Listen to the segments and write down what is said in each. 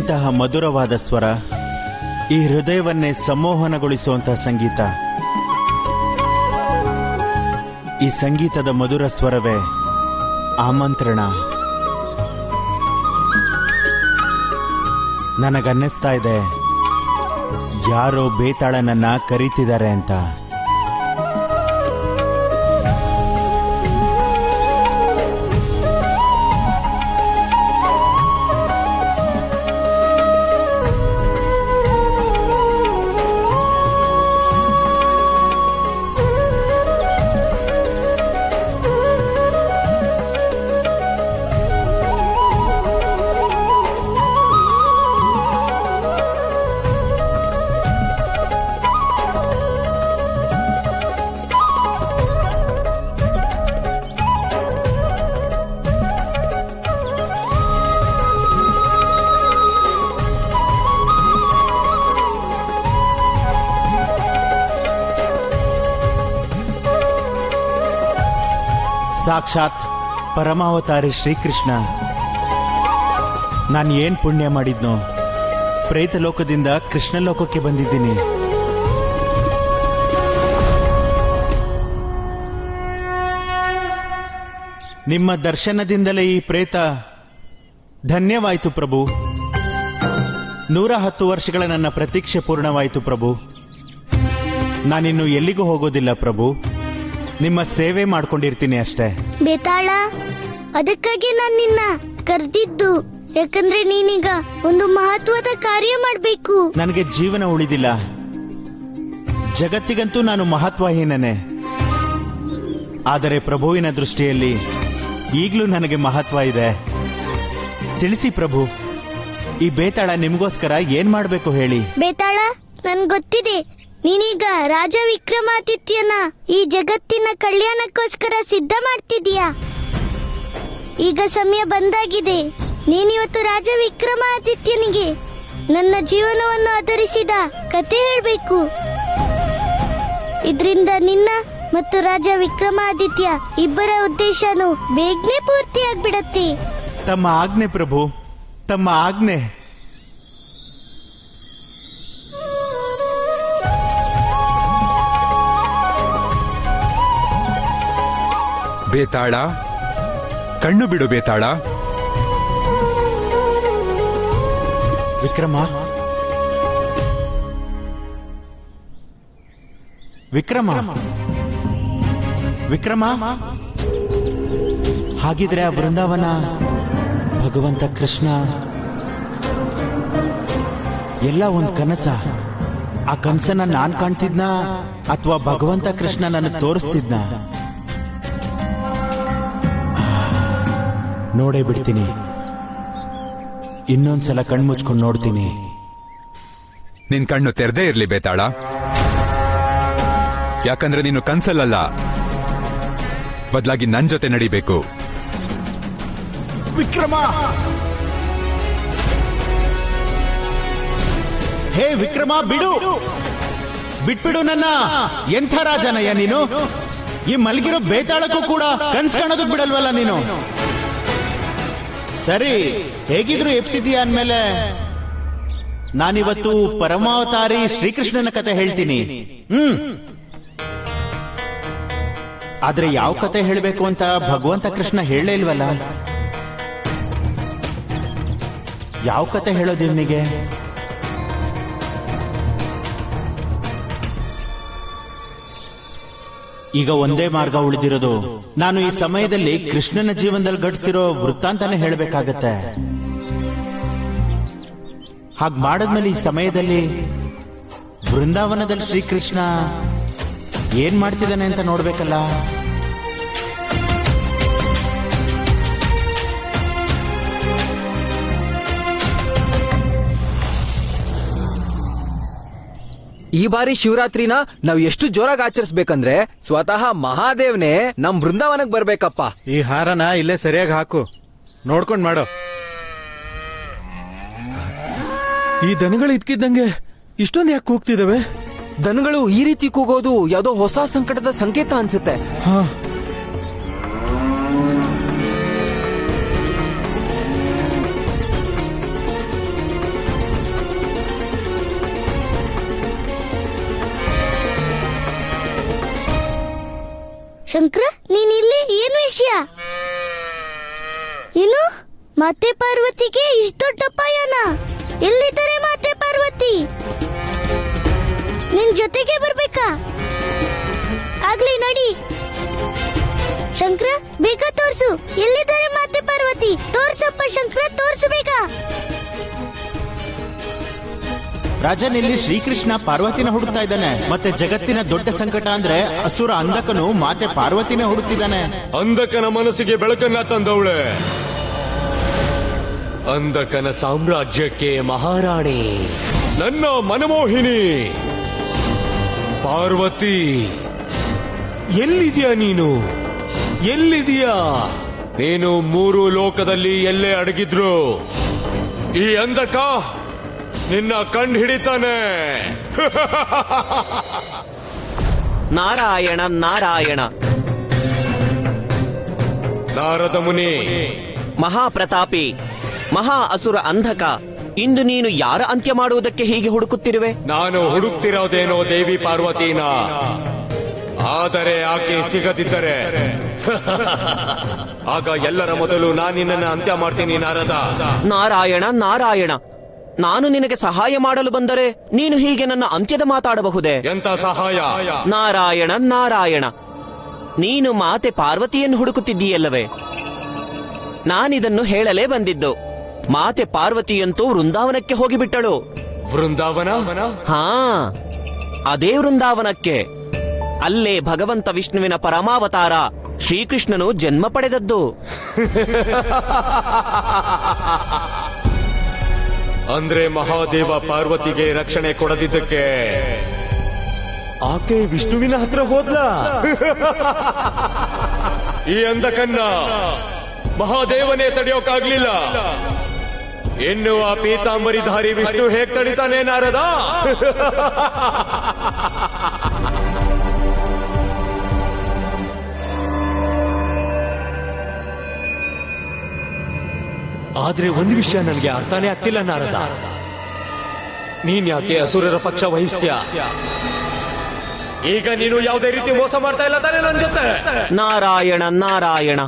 ಎಂತಹ ಮಧುರವಾದ ಸ್ವರ, ಈ ಹೃದಯವನ್ನೇ ಸಂಮೋಹನಗೊಳಿಸುವಂತಹ ಸಂಗೀತ. ಈ ಸಂಗೀತದ ಮಧುರ ಸ್ವರವೇ ಆಮಂತ್ರಣ. ನನಗನ್ನಿಸ್ತಾ ಇದೆ ಯಾರೋ ಬೇತಾಳನನ್ನ ಕರೀತಿದ್ದಾರೆ ಅಂತ. ಸಾಕ್ಷಾತ್ ಪರಮಾವತಾರಿ ಶ್ರೀಕೃಷ್ಣ. ನಾನು ಏನ್ ಪುಣ್ಯ ಮಾಡಿದ್ನೋ, ಪ್ರೇತಲೋಕದಿಂದ ಕೃಷ್ಣಲೋಕಕ್ಕೆ ಬಂದಿದ್ದೀನಿ. ನಿಮ್ಮ ದರ್ಶನದಿಂದಲೇ ಈ ಪ್ರೇತ ಧನ್ಯವಾಯಿತು ಪ್ರಭು. 110 ವರ್ಷಗಳ ನನ್ನ ಪ್ರತೀಕ್ಷೆ ಪೂರ್ಣವಾಯಿತು ಪ್ರಭು. ನಾನಿನ್ನು ಎಲ್ಲಿಗೂ ಹೋಗೋದಿಲ್ಲ ಪ್ರಭು, ನಿಮ್ಮ ಸೇವೆ ಮಾಡ್ಕೊಂಡಿರ್ತೀನಿ ಅಷ್ಟೇ. ಬೇತಾಳ, ಅದಕ್ಕಾಗಿ ನಾನು ನಿನ್ನ ಕರೆದಿದ್ದು. ಯಾಕಂದ್ರೆ ನೀನೀಗ ಒಂದು ಮಹತ್ವದ ಕಾರ್ಯ ಮಾಡಬೇಕು. ನನಗೆ ಜೀವನ ಉಳಿದಿಲ್ಲ. ಜಗತ್ತಿಗಂತೂ ನಾನು ಮಹತ್ವಹೀನನೇ. ಆದರೆ ಪ್ರಭುವಿನ ದೃಷ್ಟಿಯಲ್ಲಿ ಈಗಲೂ ನನಗೆ ಮಹತ್ವ ಇದೆ. ತಿಳಿಸಿ ಪ್ರಭು, ಈ ಬೇತಾಳ ನಿಮಗೋಸ್ಕರ ಏನ್ ಮಾಡ್ಬೇಕು ಹೇಳಿ. ಬೇತಾಳ, ನನ್ ಗೊತ್ತಿದೆ, ನೀನೀಗ ರಾಜ ವಿಕ್ರಮಾದಿತ್ಯನ ಈ ಜಗತ್ತಿನ ಕಲ್ಯಾಣಕ್ಕೋಸ್ಕರ ಸಿದ್ಧ ಮಾಡ್ತಿದೀಯ. ಈಗ ಸಮಯ ಬಂದಾಗಿದೆ. ನೀನಿವತ್ತು ರಾಜ ವಿಕ್ರಮಾದಿತ್ಯನಿಗೆ ನನ್ನ ಜೀವನವನ್ನು ಆಧರಿಸಿದ ಕತೆ ಹೇಳ್ಬೇಕು. ಇದರಿಂದ ನಿನ್ನ ಮತ್ತು ರಾಜ ವಿಕ್ರಮಾದಿತ್ಯ ಇಬ್ಬರ ಉದ್ದೇಶನು ಬೇಗನೆ ಪೂರ್ತಿಯಾಗ್ಬಿಡತ್ತೆ. ತಮ್ಮ ಆಜ್ಞೆ ಪ್ರಭು, ತಮ್ಮ ಆಜ್ಞೆ. ಬೇತಾಳ, ಕಣ್ಣು ಬಿಡು ಬೇತಾಳ. ವಿಕ್ರಮ, ವಿಕ್ರಮ, ವಿಕ್ರಮ. ಹಾಗಿದ್ರೆ ಆ ಬೃಂದಾವನ ಭಗವಂತ ಕೃಷ್ಣ ಎಲ್ಲ ಒಂದು ಕನಸ? ಆ ಕನಸನ್ನ ನಾನ್ ಕಾಣ್ತಿದ್ನ ಅಥವಾ ಭಗವಂತ ಕೃಷ್ಣ ನನಗೆ ತೋರಿಸ್ತಿದ್ನ? ನೋಡೇ ಬಿಡ್ತೀನಿ. ಇನ್ನೊಂದ್ಸಲ ಕಣ್ಮುಚ್ಕೊಂಡು ನೋಡ್ತೀನಿ. ನಿನ್ ಕಣ್ಣು ತೆರೆದೇ ಇರ್ಲಿ ಬೇತಾಳ. ಯಾಕಂದ್ರೆ ನೀನು ಕನ್ಸಲ್ಲ, ಬದಲಾಗಿ ನನ್ ಜೊತೆ ನಡಿಬೇಕು. ವಿಕ್ರಮ, ಹೇ ವಿಕ್ರಮ, ಬಿಡು, ಬಿಟ್ಬಿಡು ನನ್ನ. ಎಂಥ ರಾಜನಯ್ಯ ನೀನು? ಈ ಮಲಗಿರೋ ಬೇತಾಳಕ್ಕೂ ಕೂಡ ಕನ್ಸ್ ಕಾಣೋದಕ್ ಬಿಡಲ್ವಲ್ಲ ನೀನು? ಸರಿ, ಹೇಗಿದ್ರು ಎಪ್ಸಿದೀಯ ಅಂದ್ಮೇಲೆ ನಾನಿವತ್ತು ಪರಮಾವತಾರಿ ಶ್ರೀಕೃಷ್ಣನ ಕತೆ ಹೇಳ್ತೀನಿ. ಆದ್ರೆ ಯಾವ ಕತೆ ಹೇಳಬೇಕು ಅಂತ ಭಗವಂತ ಕೃಷ್ಣ ಹೇಳಲೇ ಇಲ್ವಲ್ಲ. ಯಾವ ಕತೆ ಹೇಳೋದು ಇವನಿಗೆ? ಈಗ ಒಂದೇ ಮಾರ್ಗ ಉಳಿದಿರೋದು. ನಾನು ಈ ಸಮಯದಲ್ಲಿ ಕೃಷ್ಣನ ಜೀವನದಲ್ಲಿ ಘಟಿಸಿರೋ ವೃತ್ತಾಂತನೇ ಹೇಳಬೇಕಾಗತ್ತೆ. ಹಾಗೆ ಮಾಡಿದ್ಮೇಲೆ ಈ ಸಮಯದಲ್ಲಿ ಬೃಂದಾವನದಲ್ಲಿ ಶ್ರೀಕೃಷ್ಣ ಏನ್ ಮಾಡ್ತಿದ್ದಾನೆ ಅಂತ ನೋಡ್ಬೇಕಲ್ಲ. ಈ ಬಾರಿ ಶಿವರಾತ್ರಿನ ನಾವು ಎಷ್ಟು ಜೋರಾಗಿ ಆಚರಿಸ್ಬೇಕಂದ್ರೆ ಸ್ವತಃ ಮಹಾದೇವ್ನೇ ನಮ್ ಬೃಂದಾವನಕ್ಕೆ ಬರ್ಬೇಕಪ್ಪ. ಈ ಹಾರನ ಇಲ್ಲೇ ಸರಿಯಾಗಿ ಹಾಕು, ನೋಡ್ಕೊಂಡ್ ಮಾಡೋ. ಈ ದನಗಳು ಇದ್ಕಿದ್ದಂಗೆ ಇಷ್ಟೊಂದು ಯಾಕೆ ಕೂಗ್ತಿದಾವೆ? ದನಗಳು ಈ ರೀತಿ ಕೂಗೋದು ಯಾವುದೋ ಹೊಸ ಸಂಕಟದ ಸಂಕೇತ ಅನ್ಸುತ್ತೆ. ಹಾ, ಶಂಕರ, ನೀನ್ ಇಲ್ಲಿ ಏನು ವಿಷಯ? ಏನು ಮಾತೆ ಪಾರ್ವತಿಗೆ ಇಷ್ಟು ದೊಡ್ಡ ಅಪಾಯನ? ಎಲ್ಲಿದ್ದಾರೆ ಮಾತೆ ಪಾರ್ವತಿ? ನಿನ್ ಜೊತೆಗೆ ಬರ್ಬೇಕಾ? ಆಗ್ಲಿ ನಡಿ. ಶಂಕರ, ಬೇಗ ತೋರ್ಸು, ಎಲ್ಲಿದ್ದಾರೆ ಮಾತೆ ಪಾರ್ವತಿ? ತೋರ್ಸಪ್ಪ ಶಂಕರ, ತೋರ್ಸು ಬೇಗ. ರಾಜನಿಲ್ಲಿ ಶ್ರೀಕೃಷ್ಣ ಪಾರ್ವತಿನ ಹುಡುಕ್ತಾ ಇದ್ದಾನೆ. ಮತ್ತೆ ಜಗತ್ತಿನ ದೊಡ್ಡ ಸಂಕಟ ಅಂದ್ರೆ ಅಸುರ ಅಂಧಕನು ಮಾತೆ ಪಾರ್ವತಿನೇ ಹುಡುಕ್ತಿದ್ದಾನೆ. ಅಂಧಕನ ಮನಸ್ಸಿಗೆ ಬೆಳಕನ್ನ ತಂದವಳೆ, ಅಂಧಕನ ಸಾಮ್ರಾಜ್ಯಕ್ಕೆ ಮಹಾರಾಣಿ, ನನ್ನ ಮನಮೋಹಿನಿ ಪಾರ್ವತಿ. ಎಲ್ಲಿದ್ಯಾ ನೀನು? ಎಲ್ಲಿದೀಯಾ ನೀನು? 3 ಲೋಕದಲ್ಲಿ ಎಲ್ಲೇ ಅಡಗಿದ್ರು ಈ ಅಂಧಕ ನಿನ್ನ ಕಂಡು ಹಿಡಿತಾನೆ. ನಾರಾಯಣ ನಾರಾಯಣ. ನಾರದ ಮುನಿ, ಮಹಾಪ್ರತಾಪಿ, ಮಹಾ ಅಸುರ ಅಂಧಕ, ಇಂದು ನೀನು ಯಾರ ಅಂತ್ಯ ಮಾಡುವುದಕ್ಕೆ ಹೀಗೆ ಹುಡುಕುತ್ತಿರುವೆ? ನಾನು ಹುಡುಕ್ತಿರೋದೇನೋ ದೇವಿ ಪಾರ್ವತಿನ, ಆದರೆ ಆಕೆ ಸಿಗದಿದ್ದರೆ ಆಗ ಎಲ್ಲರ ಮೊದಲು ನಾನು ನಿನ್ನನ್ನು ಅಂತ್ಯ ಮಾಡ್ತೀನಿ ನಾರದ. ನಾರಾಯಣ ನಾರಾಯಣ, ನಾನು ನಿನಗೆ ಸಹಾಯ ಮಾಡಲು ಬಂದರೆ ನೀನು ಹೀಗೆ ನನ್ನ ಅಂತ್ಯದ ಮಾತಾಡಬಹುದೇ? ಎಂತ ಸಹಾಯ? ನಾರಾಯಣ ನಾರಾಯಣ, ನೀನು ಮಾತೆ ಪಾರ್ವತಿಯನ್ನು ಹುಡುಕುತ್ತಿದ್ದೀಯಲ್ಲವೇ? ನಾನಿದನ್ನು ಹೇಳಲೇ ಬಂದಿದ್ದು. ಮಾತೆ ಪಾರ್ವತಿಯಂತೂ ವೃಂದಾವನಕ್ಕೆ ಹೋಗಿಬಿಟ್ಟಳು. ವೃಂದಾವನ? ಹಾ, ಅದೇ ವೃಂದಾವನಕ್ಕೆ. ಅಲ್ಲೇ ಭಗವಂತ ವಿಷ್ಣುವಿನ ಪರಮಾವತಾರ ಶ್ರೀಕೃಷ್ಣನು ಜನ್ಮ ಪಡೆದದ್ದು. ಅಂದ್ರೆ ಮಹಾದೇವ ಪಾರ್ವತಿಗೆ ರಕ್ಷಣೆ ಕೊಡದಿದ್ದಕ್ಕೆ ಆಕೆ ವಿಷ್ಣುವಿನ ಹತ್ರ ಹೋದ್ಲಾ? ಈ ಅಂಧಕನ್ನ ಮಹಾದೇವನೇ ತಡೆಯೋಕಾಗ್ಲಿಲ್ಲ, ಇನ್ನು ಆ ಪೀತಾಂಬರಿಧಾರಿ ವಿಷ್ಣು ಹೇಗ್ ತಡಿತಾನೆ ನಾರದ? ಆದ್ರೆ ಒಂದು ವಿಷಯ ನನಗೆ ಅರ್ಥನೇ ಆಗ್ತಿಲ್ಲ ನಾರದ, ನೀನ್ ಯಾಕೆ ಅಸುರರ ಪಕ್ಷ ವಹಿಸ್ತೀಯ? ಈಗ ನೀನು ಯಾವುದೇ ರೀತಿ ಮೋಸ ಮಾಡ್ತಾ ಇಲ್ಲ ತಾನೇ ನನ್ ಜೊತೆ? ನಾರಾಯಣ ನಾರಾಯಣ,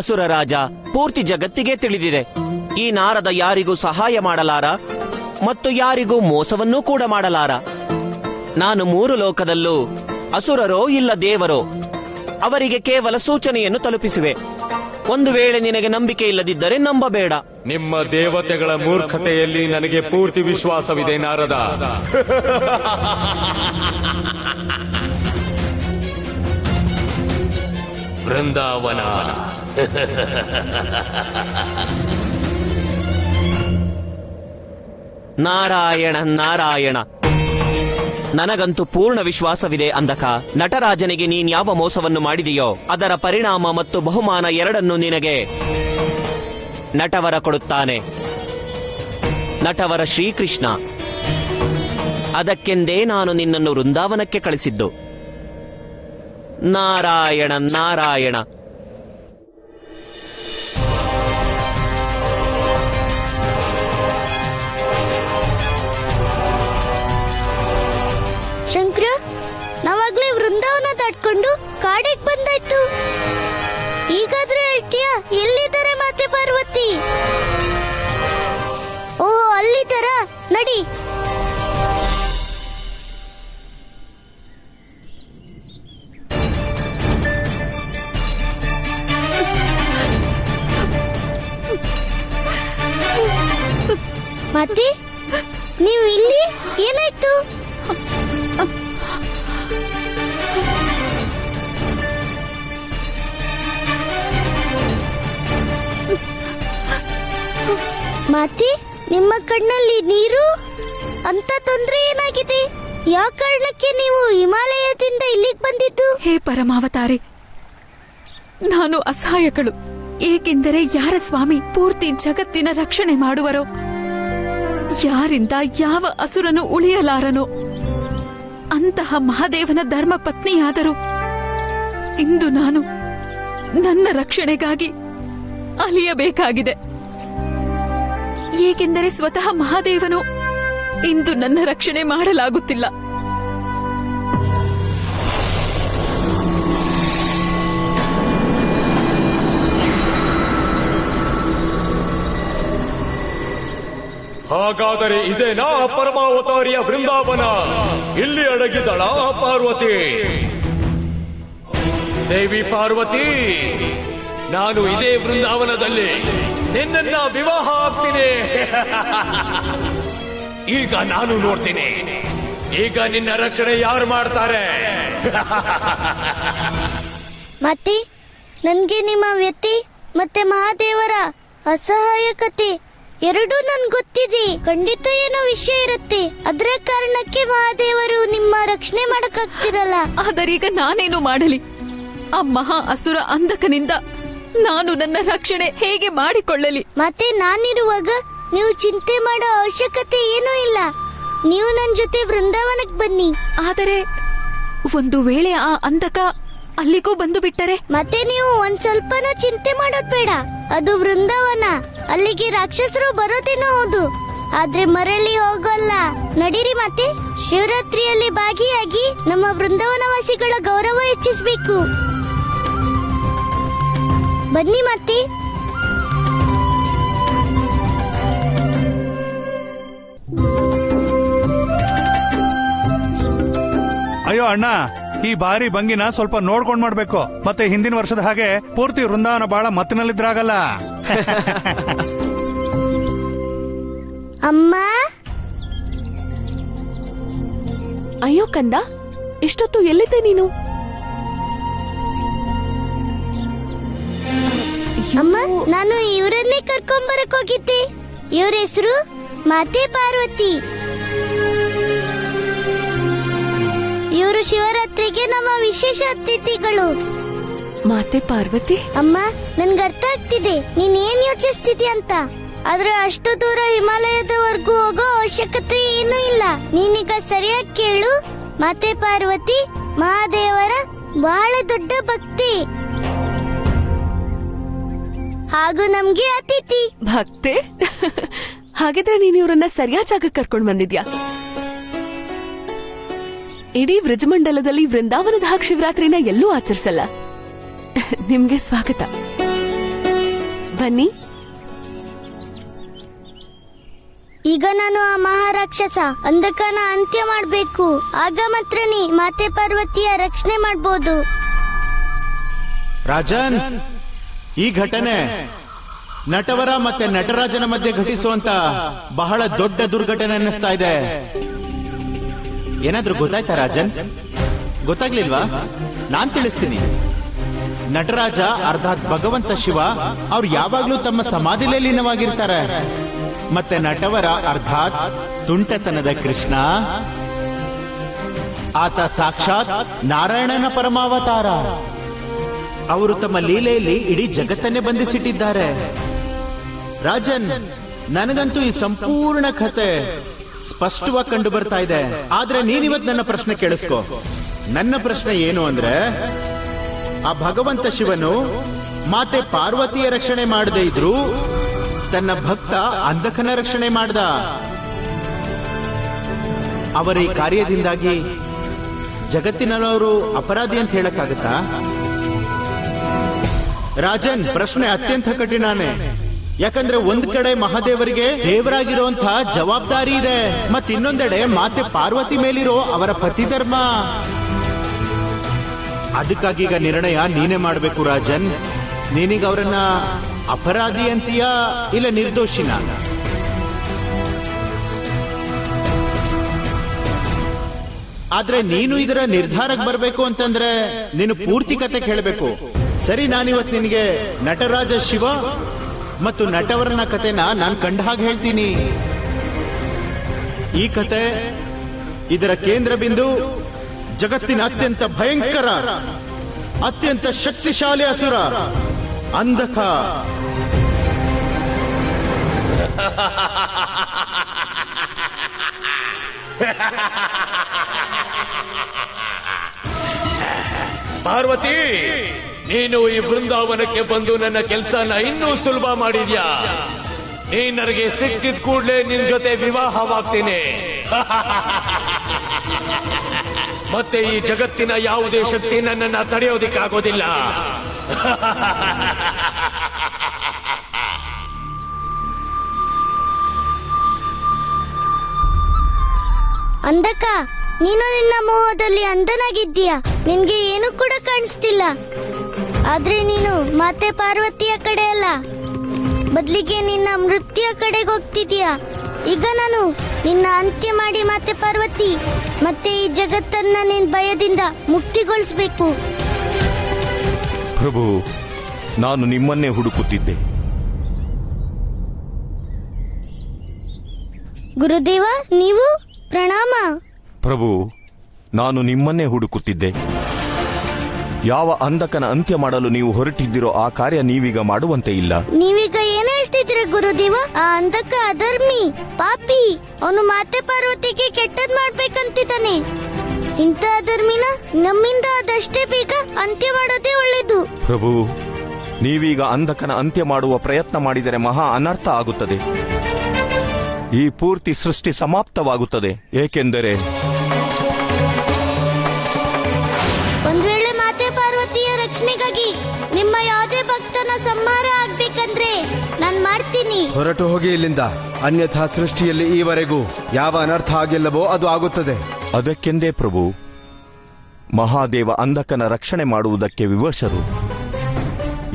ಅಸುರ ರಾಜ, ಪೂರ್ತಿ ಜಗತ್ತಿಗೆ ತಿಳಿದಿದೆ ಈ ನಾರದ ಯಾರಿಗೂ ಸಹಾಯ ಮಾಡಲಾರ ಮತ್ತು ಯಾರಿಗೂ ಮೋಸವನ್ನೂ ಕೂಡ ಮಾಡಲಾರ. ನಾನು 3 ಲೋಕದಲ್ಲೂ ಅಸುರರೋ ಇಲ್ಲ ದೇವರೋ ಅವರಿಗೆ ಕೇವಲ ಸೂಚನೆಯನ್ನು ತಲುಪಿಸುವೆ. ಒಂದು ವೇಳೆ ನಿನಗೆ ನಂಬಿಕೆ ಇಲ್ಲದಿದ್ದರೆ ನಂಬಬೇಡ. ನಿಮ್ಮ ದೇವತೆಗಳ ಮೂರ್ಖತೆಯಲ್ಲಿ ನನಗೆ ಪೂರ್ತಿ ವಿಶ್ವಾಸವಿದೆ ನಾರದ. ವೃಂದಾವನ ನಾರಾಯಣ ನಾರಾಯಣ, ನನಗಂತೂ ಪೂರ್ಣ ವಿಶ್ವಾಸವಿದೆ ಅಂಧಕ. ನಟರಾಜನಿಗೆ ನೀನ್ ಯಾವ ಮೋಸವನ್ನು ಮಾಡಿದೆಯೋ ಅದರ ಪರಿಣಾಮ ಮತ್ತು ಬಹುಮಾನ ಎರಡನ್ನು ನಿನಗೆ ನಟವರ ಕೊಡುತ್ತಾನೆ. ನಟವರ ಶ್ರೀಕೃಷ್ಣ. ಅದಕ್ಕೆಂದೇ ನಾನು ನಿನ್ನನ್ನು ವೃಂದಾವನಕ್ಕೆ ಕಳಿಸಿದ್ದು. ನಾರಾಯಣ ನಾರಾಯಣ. ಶಂಕರ, ನಾವಾಗ್ಲೇ ವೃಂದಾವನ ದಾಟ್ಕೊಂಡು ಕಾಡಿಗೆ ಬಂದಾಯ್ತು. ಈಗಾದ್ರೂ ಹೇಳ್ತೀಯಾ ಎಲ್ಲಿದ್ದಾರೆ ಮಾತೆ ಪಾರ್ವತಿ? ಓ, ಅಲ್ಲಿದ್ದಾರ, ನಡಿ. ಮಾತೆ, ನೀವು ಇಲ್ಲಿ? ಏನಾಯ್ತು? ಮಾತೆ, ನಿಮ್ಮ ಕಣ್ಣಲ್ಲಿ ನೀರು? ಅಂತ ತೊಂದ್ರೆ ಏನಾಗಿದೆ? ಯಾವ ಕಾರಣಕ್ಕೆ ನೀವು ಹಿಮಾಲಯದಿಂದ ಇಲ್ಲಿಗೆ ಬಂದಿದ್ದು? ಹೇ ಪರಮಾವತಾರಿ, ನಾನು ಅಸಹಾಯಕಳು. ಏಕೆಂದರೆ ಯಾರ ಸ್ವಾಮಿ ಪೂರ್ತಿ ಜಗತ್ತಿನ ರಕ್ಷಣೆ ಮಾಡುವರೋ, ಯಾರಿಂದ ಯಾವ ಅಸುರನು ಉಳಿಯಲಾರನೋ ಅಂತಹ ಮಹಾದೇವನ ಧರ್ಮ ಪತ್ನಿಯಾದರೂ ಇಂದು ನಾನು ನನ್ನ ರಕ್ಷಣೆಗಾಗಿ ಅಲಿಯಬೇಕಾಗಿದೆ. ಏಕೆಂದರೆ ಸ್ವತಃ ಮಹಾದೇವನು ಇಂದು ನನ್ನ ರಕ್ಷಣೆ ಮಾಡಲಾಗುತ್ತಿಲ್ಲ. ಹಾಗಾದರೆ ಇದೇನಾ ಪರಮಾವತಾರಿಯ ವೃಂದಾವನ? ಇಲ್ಲಿ ಅಡಗಿದಳ ಪಾರ್ವತಿ. ದೇವಿ ಪಾರ್ವತಿ, ನಾನು ಇದೇ ವೃಂದಾವನದಲ್ಲಿ ನಿನ್ನನ್ನ ವಿವಾಹ ಆಗ್ತೀನಿ. ಈಗ ನಾನು ನೋಡ್ತೀನಿ, ಈಗ ನಿನ್ನ ರಕ್ಷಣೆ ಯಾರು ಮಾಡ್ತಾರೆ. ಮತ್ತೆ ನನ್ಗೆ ನಿಮ್ಮ ವ್ಯತಿ ಮತ್ತೆ ಮಹಾದೇವರ ಅಸಹಾಯಕತೆ ಎರಡೂ ನನ್ ಗೊತ್ತಿದೆ. ಖಂಡಿತ ಏನೋ ವಿಷಯ ಇರುತ್ತೆ. ಅದರ ಕಾರಣಕ್ಕೆ ಮಹಾದೇವರು ನಿಮ್ಮ ರಕ್ಷಣೆ ಮಾಡಕ್ಕಾಗ್ತಿರಲ್ಲ. ಆದರೀಗ ನಾನೇನು ಮಾಡಲಿ? ಆ ಮಹಾ ಅಸುರ ಅಂಧಕನಿಂದ ನಾನು ನನ್ನ ರಕ್ಷಣೆ ಹೇಗೆ ಮಾಡಿಕೊಳ್ಳಲಿ? ಮತ್ತೆ ನಾನಿರುವಾಗ ನೀವು ಚಿಂತೆ ಮಾಡೋ ಅವಶ್ಯಕತೆ ಏನೂ ಇಲ್ಲ. ನೀವು ನನ್ ಜೊತೆ ವೃಂದಾವನಕ್ಕೆ ಬನ್ನಿ. ಆದರೆ ಒಂದು ವೇಳೆ ಆ ಅಂಧಕ ಅಲ್ಲಿಗೂ ಬಂದು ಬಿಟ್ಟರೆ? ಮತ್ತೆ ನೀವು ಒಂದ್ ಸ್ವಲ್ಪನೂ ಚಿಂತೆ ಮಾಡೋದ್ ಬೇಡ. ಅದು ವೃಂದಾವನ, ಅಲ್ಲಿಗೆ ರಾಕ್ಷಸರು ಬರೋದೇನೋ ಹೌದು, ಆದ್ರೆ ಮರಳಿ ಹೋಗಲ್ಲ. ನಡೀರಿ, ಮತ್ತೆ ಶಿವರಾತ್ರಿಯಲ್ಲಿ ಭಾಗಿಯಾಗಿ ನಮ್ಮ ವೃಂದಾವನವಾಸಿಗಳ ಗೌರವ ಹೆಚ್ಚಿಸಬೇಕು. ಬನ್ನಿ ಮತ್ತೆ. ಅಯ್ಯೋ ಅಣ್ಣ, ಈ ಬಾರಿ ಭಂಗಿನ ಸ್ವಲ್ಪ ನೋಡ್ಕೊಂಡ್ ಮಾಡ್ಬೇಕು. ಮತ್ತೆ ಹಿಂದಿನ ವರ್ಷದ ಹಾಗೆ ಪೂರ್ತಿ ವೃಂದಾವನ ಬಾಳ ಮತ್ತಿನಲ್ಲಿದ್ರಾಗಲ್ಲ. ಅಮ್ಮ, ಅಯ್ಯೋ ಕಂದ, ಇಷ್ಟೊತ್ತು ಎಲ್ಲಿದ್ದೆ ನೀನು? ಅಮ್ಮ, ನಾನು ಇವರನ್ನೇ ಕರ್ಕೊಂಬರಕ್ ಹೋಗಿದ್ದೆ. ಇವ್ರ ಹೆಸರು ಮಾತೆ ಪಾರ್ವತಿ. ಇವರು ಶಿವರಾತ್ರಿಗೆ ನಮ್ಮ ವಿಶೇಷ ಅತಿಥಿಗಳು. ಮಾತೆ ಪಾರ್ವತಿ? ಅಮ್ಮ, ನನ್ಗೆ ಅರ್ಥ ಆಗ್ತಿದೆ ನೀನ್ ಏನ್ ಯೋಚಿಸ್ತಿದ್ಯ ಅಂತ. ಆದ್ರೆ ಅಷ್ಟು ದೂರ ಹಿಮಾಲಯದವರೆಗೂ ಹೋಗೋ ಅವಶ್ಯಕತೆ ಏನೂ ಇಲ್ಲ. ನೀನೀಗ ಸರಿಯಾಗಿ ಕೇಳು. ಮಾತೆ ಪಾರ್ವತಿ ಮಹಾದೇವರ ಬಹಳ ದೊಡ್ಡ ಭಕ್ತಿ ಹಾಗೂ ನಮ್ಗೆ ಅತಿಥಿ. ಭಕ್ತೆ? ಹಾಗಿದ್ರೆ ನೀನು ಇವ್ರನ್ನ ಸರಿಯಾದ ಜಾಗಕ್ಕೆ ಕರ್ಕೊಂಡ್ ಬಂದಿದ್ಯಾ? ಇಡೀ ಬ್ರಜಮಂಡಲದಲ್ಲಿ ವೃಂದಾವನದ ಹಾಗೆ ಶಿವರಾತ್ರಿನ ಎಲ್ಲೂ ಆಚರಿಸಲ್ಲ. ನಿಮ್ಗೆ ಸ್ವಾಗತ. ಬನ್ನಿ. ಈಗ ನಾನು ಆ ಮಹಾರಾಕ್ಷಸ ಅಂಧಕನ ಅಂತ್ಯ ಮಾಡ್ಬೇಕು. ಆಗ ಮಾತ್ರನೇ ಮಾತೆ ಪಾರ್ವತಿಯ ರಕ್ಷಣೆ ಮಾಡ್ಬೋದು. ರಾಜನ್, ಈ ಘಟನೆ ನಟವರ ಮತ್ತೆ ನಟರಾಜನ ಮಧ್ಯೆ ಘಟಿಸುವಂತ ಬಹಳ ದೊಡ್ಡ ದುರ್ಘಟನೆ ಅನ್ನಿಸ್ತಾ ಇದೆ. ಏನಾದ್ರೂ ಗೊತ್ತಾಯ್ತಾ ರಾಜನ್? ಗೊತ್ತಾಗ್ಲಿಲ್ವಾ? ನಾನ್ ತಿಳಿಸ್ತೀನಿ. ನಟರಾಜ ಅರ್ಥಾತ್ ಭಗವಂತ ಶಿವ ಅವ್ರು ಯಾವಾಗ್ಲೂ ತಮ್ಮ ಸಮಾಧಿಲೇ ಲೀನವಾಗಿರ್ತಾರೆ. ಮತ್ತೆ ನಟವರ ಅರ್ಥಾತ್ ತುಂಟತನದ ಕೃಷ್ಣ, ಆತ ಸಾಕ್ಷಾತ್ ನಾರಾಯಣನ ಪರಮಾವತಾರ. ಅವರು ತಮ್ಮ ಲೀಲೆಯಲ್ಲಿ ಇಡೀ ಜಗತ್ತನ್ನೇ ಬಂಧಿಸಿಟ್ಟಿದ್ದಾರೆ. ರಾಜನ್, ನನಗಂತೂ ಈ ಸಂಪೂರ್ಣ ಕಥೆ ಸ್ಪಷ್ಟವಾಗಿ ಕಂಡು ಬರ್ತಾ ಇದೆ. ಆದ್ರೆ ನೀನಿವತ್ ನನ್ನ ಪ್ರಶ್ನೆ ಕೇಳಿಸ್ಕೊ. ನನ್ನ ಪ್ರಶ್ನೆ ಏನು ಅಂದ್ರೆ, ಆ ಭಗವಂತ ಶಿವನು ಮಾತೆ ಪಾರ್ವತಿಯ ರಕ್ಷಣೆ ಮಾಡದೇ ಇದ್ರು ತನ್ನ ಭಕ್ತ ಅಂಧಕನ ರಕ್ಷಣೆ ಮಾಡ್ದ. ಅವರ ಈ ಕಾರ್ಯದಿಂದಾಗಿ ಜಗತ್ತಿನವರು ಅಪರಾಧಿ ಅಂತ ಹೇಳಕ್ಕಾಗತ್ತಾ? ರಾಜನ್, ಪ್ರಶ್ನೆ ಅತ್ಯಂತ ಕಠಿಣನೇ. ಯಾಕಂದ್ರೆ ಒಂದ್ ಕಡೆ ಮಹಾದೇವರಿಗೆ ದೇವರಾಗಿರುವಂತಹ ಜವಾಬ್ದಾರಿ ಇದೆ, ಮತ್ ಇನ್ನೊಂದೆಡೆ ಮಾತೆ ಪಾರ್ವತಿ ಮೇಲಿರೋ ಅವರ ಪತಿ ಧರ್ಮ. ಅದಕ್ಕಾಗೀಗ ನಿರ್ಣಯ ನೀನೇ ಮಾಡ್ಬೇಕು ರಾಜನ್. ನೀನೀಗ ಅವರನ್ನ ಅಪರಾಧಿ ಅಂತೀಯಾ ಇಲ್ಲ ನಿರ್ದೋಷಿನ? ಆದ್ರೆ ನೀನು ಇದರ ನಿರ್ಧಾರಕ್ಕೆ ಬರ್ಬೇಕು ಅಂತಂದ್ರೆ ನೀನು ಪೂರ್ತಿ ಕತೆ ಕೇಳಬೇಕು. ಸರಿ, ನಾನಿವತ್ ನಿನಗೆ ನಟರಾಜ ಶಿವ ಮತ್ತು ನಟವರನ ಕತೆನ ನಾನು ಕಂಡ ಹಾಗೆ ಹೇಳ್ತೀನಿ. ಈ ಕತೆ, ಇದರ ಕೇಂದ್ರ ಬಿಂದು ಜಗತ್ತಿನ ಅತ್ಯಂತ ಭಯಂಕರ, ಅತ್ಯಂತ ಶಕ್ತಿಶಾಲಿ ಅಸುರ ಅಂಧಕ. ಪಾರ್ವತಿ, ನೀನು ಈ ಬೃಂದಾವನಕ್ಕೆ ಬಂದು ನನ್ನ ಕೆಲಸನ ಇನ್ನೂ ಸುಲಭ ಮಾಡಿದ್ಯಾ. ನೀನ್ ನನಗೆ ಸಿಕ್ಕಿದ ಕೂಡ್ಲೆ ನಿನ್ ಜೊತೆ ವಿವಾಹವಾಗ್ತೀನಿ. ಮತ್ತೆ ಈ ಜಗತ್ತಿನ ಯಾವುದೇ ಶಕ್ತಿ ನನ್ನನ್ನ ತಡೆಯೋದಿಕ್ಕಾಗೋದಿಲ್ಲ. ಅಂಧಕ, ನೀನು ನಿನ್ನ ಮೋಹದಲ್ಲಿ ಅಂಧನಾಗಿದ್ದೀಯ. ನಿನ್ಗೆ ಏನು ಕೂಡ ಕಾಣಿಸ್ತಿಲ್ಲ. ಆದ್ರೆ ನೀನು ಮಾತೆ ಪಾರ್ವತಿಯ ಕಡೆ ಅಲ್ಲ, ಬದಲಿಗೆ ನಿನ್ನ ಮೃತ್ಯುಯ ಕಡೆಗೆ ಹೋಗ್ತಿದೀಯ. ಈಗ ನಾನು ನಿನ್ನ ಅಂತ್ಯ ಮಾಡಿ ಮಾತೆ ಪಾರ್ವತಿ, ಮತ್ತೆ ಈ ಜಗತ್ತನ್ನ ನಿನ್ ಭಯದಿಂದ ಮುಕ್ತಿಗೊಳಿಸ್ಬೇಕು. ಪ್ರಭು, ನಾನು ನಿಮ್ಮನ್ನೇ ಹುಡುಕುತ್ತಿದ್ದೆ. ಗುರುದೇವ, ನೀವು? ಪ್ರಣಾಮ. ಪ್ರಭು, ನಾನು ನಿಮ್ಮನ್ನೇ ಹುಡುಕುತ್ತಿದ್ದೆ. ಯಾವ ಅಂಧಕನ ಅಂತ್ಯ ಮಾಡಲು ನೀವು ಹೊರಟಿದ್ದೀರೋ ಆ ಕಾರ್ಯ ನೀವೀಗ ಮಾಡುವಂತೆ ಇಲ್ಲ. ನೀವೀಗ ಏನ್ ಹೇಳ್ತಿದ್ದೀರ ಗುರುದೇವ? ಆ ಅಂಧಕ ಅಧರ್ಮಿ, ಪಾಪಿ. ಅವನು ಮಾತೆ ಪಾರ್ವತಿಗೆ ಕೆಟ್ಟದ್ ಮಾಡ್ಬೇಕಂತಿದ್ದಾನೆ. ಇಂಥ ಅಧರ್ಮಿನ ನಮ್ಮಿಂದ ಆದಷ್ಟೇ ಬೇಗ ಅಂತ್ಯ ಮಾಡೋದೇ ಒಳ್ಳೇದು. ಪ್ರಭು, ನೀವೀಗ ಅಂಧಕನ ಅಂತ್ಯ ಮಾಡುವ ಪ್ರಯತ್ನ ಮಾಡಿದರೆ ಮಹಾ ಅನರ್ಥ ಆಗುತ್ತದೆ. ಈ ಪೂರ್ತಿ ಸೃಷ್ಟಿ ಸಮಾಪ್ತವಾಗುತ್ತದೆ. ಏಕೆಂದರೆ ಒಂದ್ ವೇಳೆ ಮಾತೆ ಪಾರ್ವತಿಯ ರಕ್ಷಣೆಗಾಗಿ ನಿಮ್ಮ ಯಾವುದೇ ಭಕ್ತನ ಸಂಹಾರ ಆಗ್ಬೇಕಂದ್ರೆ ನಾನ್ ಮಾಡ್ತೀನಿ. ಹೊರಟು ಹೋಗಿ ಇಲ್ಲಿಂದ, ಅನ್ಯಥಾ ಸೃಷ್ಟಿಯಲ್ಲಿ ಈವರೆಗೂ ಯಾವ ಅನರ್ಥ ಆಗಿಲ್ಲವೋ ಅದು ಆಗುತ್ತದೆ. ಅದಕ್ಕೆಂದೇ ಪ್ರಭು, ಮಹಾದೇವ ಅಂಧಕನ ರಕ್ಷಣೆ ಮಾಡುವುದಕ್ಕೆ ವಿವಶರು.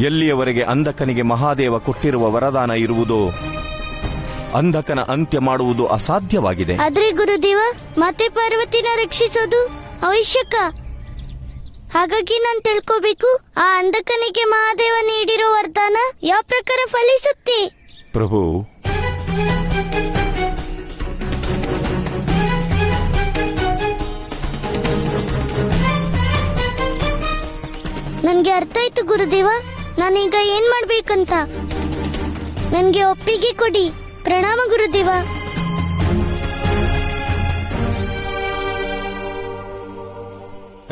ಎಲ್ಲಿಯವರೆಗೆ ಅಂಧಕನಿಗೆ ಮಹಾದೇವ ಕೊಟ್ಟಿರುವ ವರದಾನ ಇರುವುದೋ ಅಂಧಕನ ಅಂತ್ಯ ಮಾಡುವುದು ಅಸಾಧ್ಯವಾಗಿದೆ. ಆದ್ರೆ ಗುರುದೇವ, ಮಾತೆ ಪಾರ್ವತಿನ ರಕ್ಷಿಸೋದು ಅವಶ್ಯಕ. ಹಾಗಾಗಿ ನಾನ್ ತಿಳ್ಕೋಬೇಕು, ಆ ಅಂಧಕನಿಗೆ ಮಹಾದೇವ ನೀಡಿರೋ ವರದಾನ ಯಾವ ಪ್ರಕಾರ ಫಲಿಸುತ್ತೆ. ಪ್ರಭು, ನನ್ಗೆ ಅರ್ಥ ಆಯ್ತು ಗುರುದೇವ. ನಾನೀಗ ಏನ್ ಮಾಡ್ಬೇಕಂತ ನನ್ಗೆ ಒಪ್ಪಿಗೆ ಕೊಡಿ. ಪ್ರಣಾಮ ಗುರುದೇವ.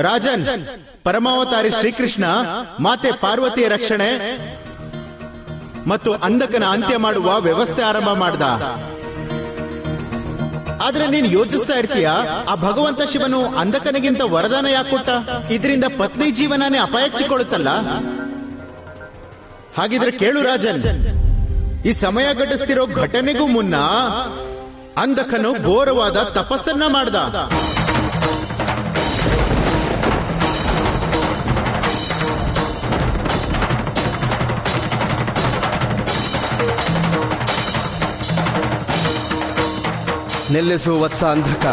ರಾಜನ್, ಪರಮಾವತಾರಿ ಶ್ರೀಕೃಷ್ಣ ಮಾತೆ ಪಾರ್ವತಿಯ ರಕ್ಷಣೆ ಮತ್ತು ಅಂಧಕನ ಅಂತ್ಯ ಮಾಡುವ ವ್ಯವಸ್ಥೆ ಆರಂಭ ಮಾಡ್ದ. ಆದ್ರೆ ನೀನು ಯೋಚಿಸ್ತಾ ಇರ್ತೀಯ, ಆ ಭಗವಂತ ಶಿವನು ಅಂಧಕನಿಗಿಂತ ವರದಾನ ಯಾಕೆ ಕೊಟ್ಟ? ಇದರಿಂದ ಪತ್ನಿ ಜೀವನನೇ ಅಪಾಯಸಿಕೊಳ್ಳುತ್ತಲ್ಲ. ಹಾಗಿದ್ರೆ ಕೇಳು ರಾಜನ್, ಈ ಸಮಯ ಘಟಿಸ್ತಿರೋ ಘಟನೆಗೂ ಮುನ್ನ ಅಂಧಕನು ಘೋರವಾದ ತಪಸ್ಸನ್ನ ಮಾಡ್ದ. ನಿಲ್ಲಿಸು ವತ್ಸ ಅಂಧಕ.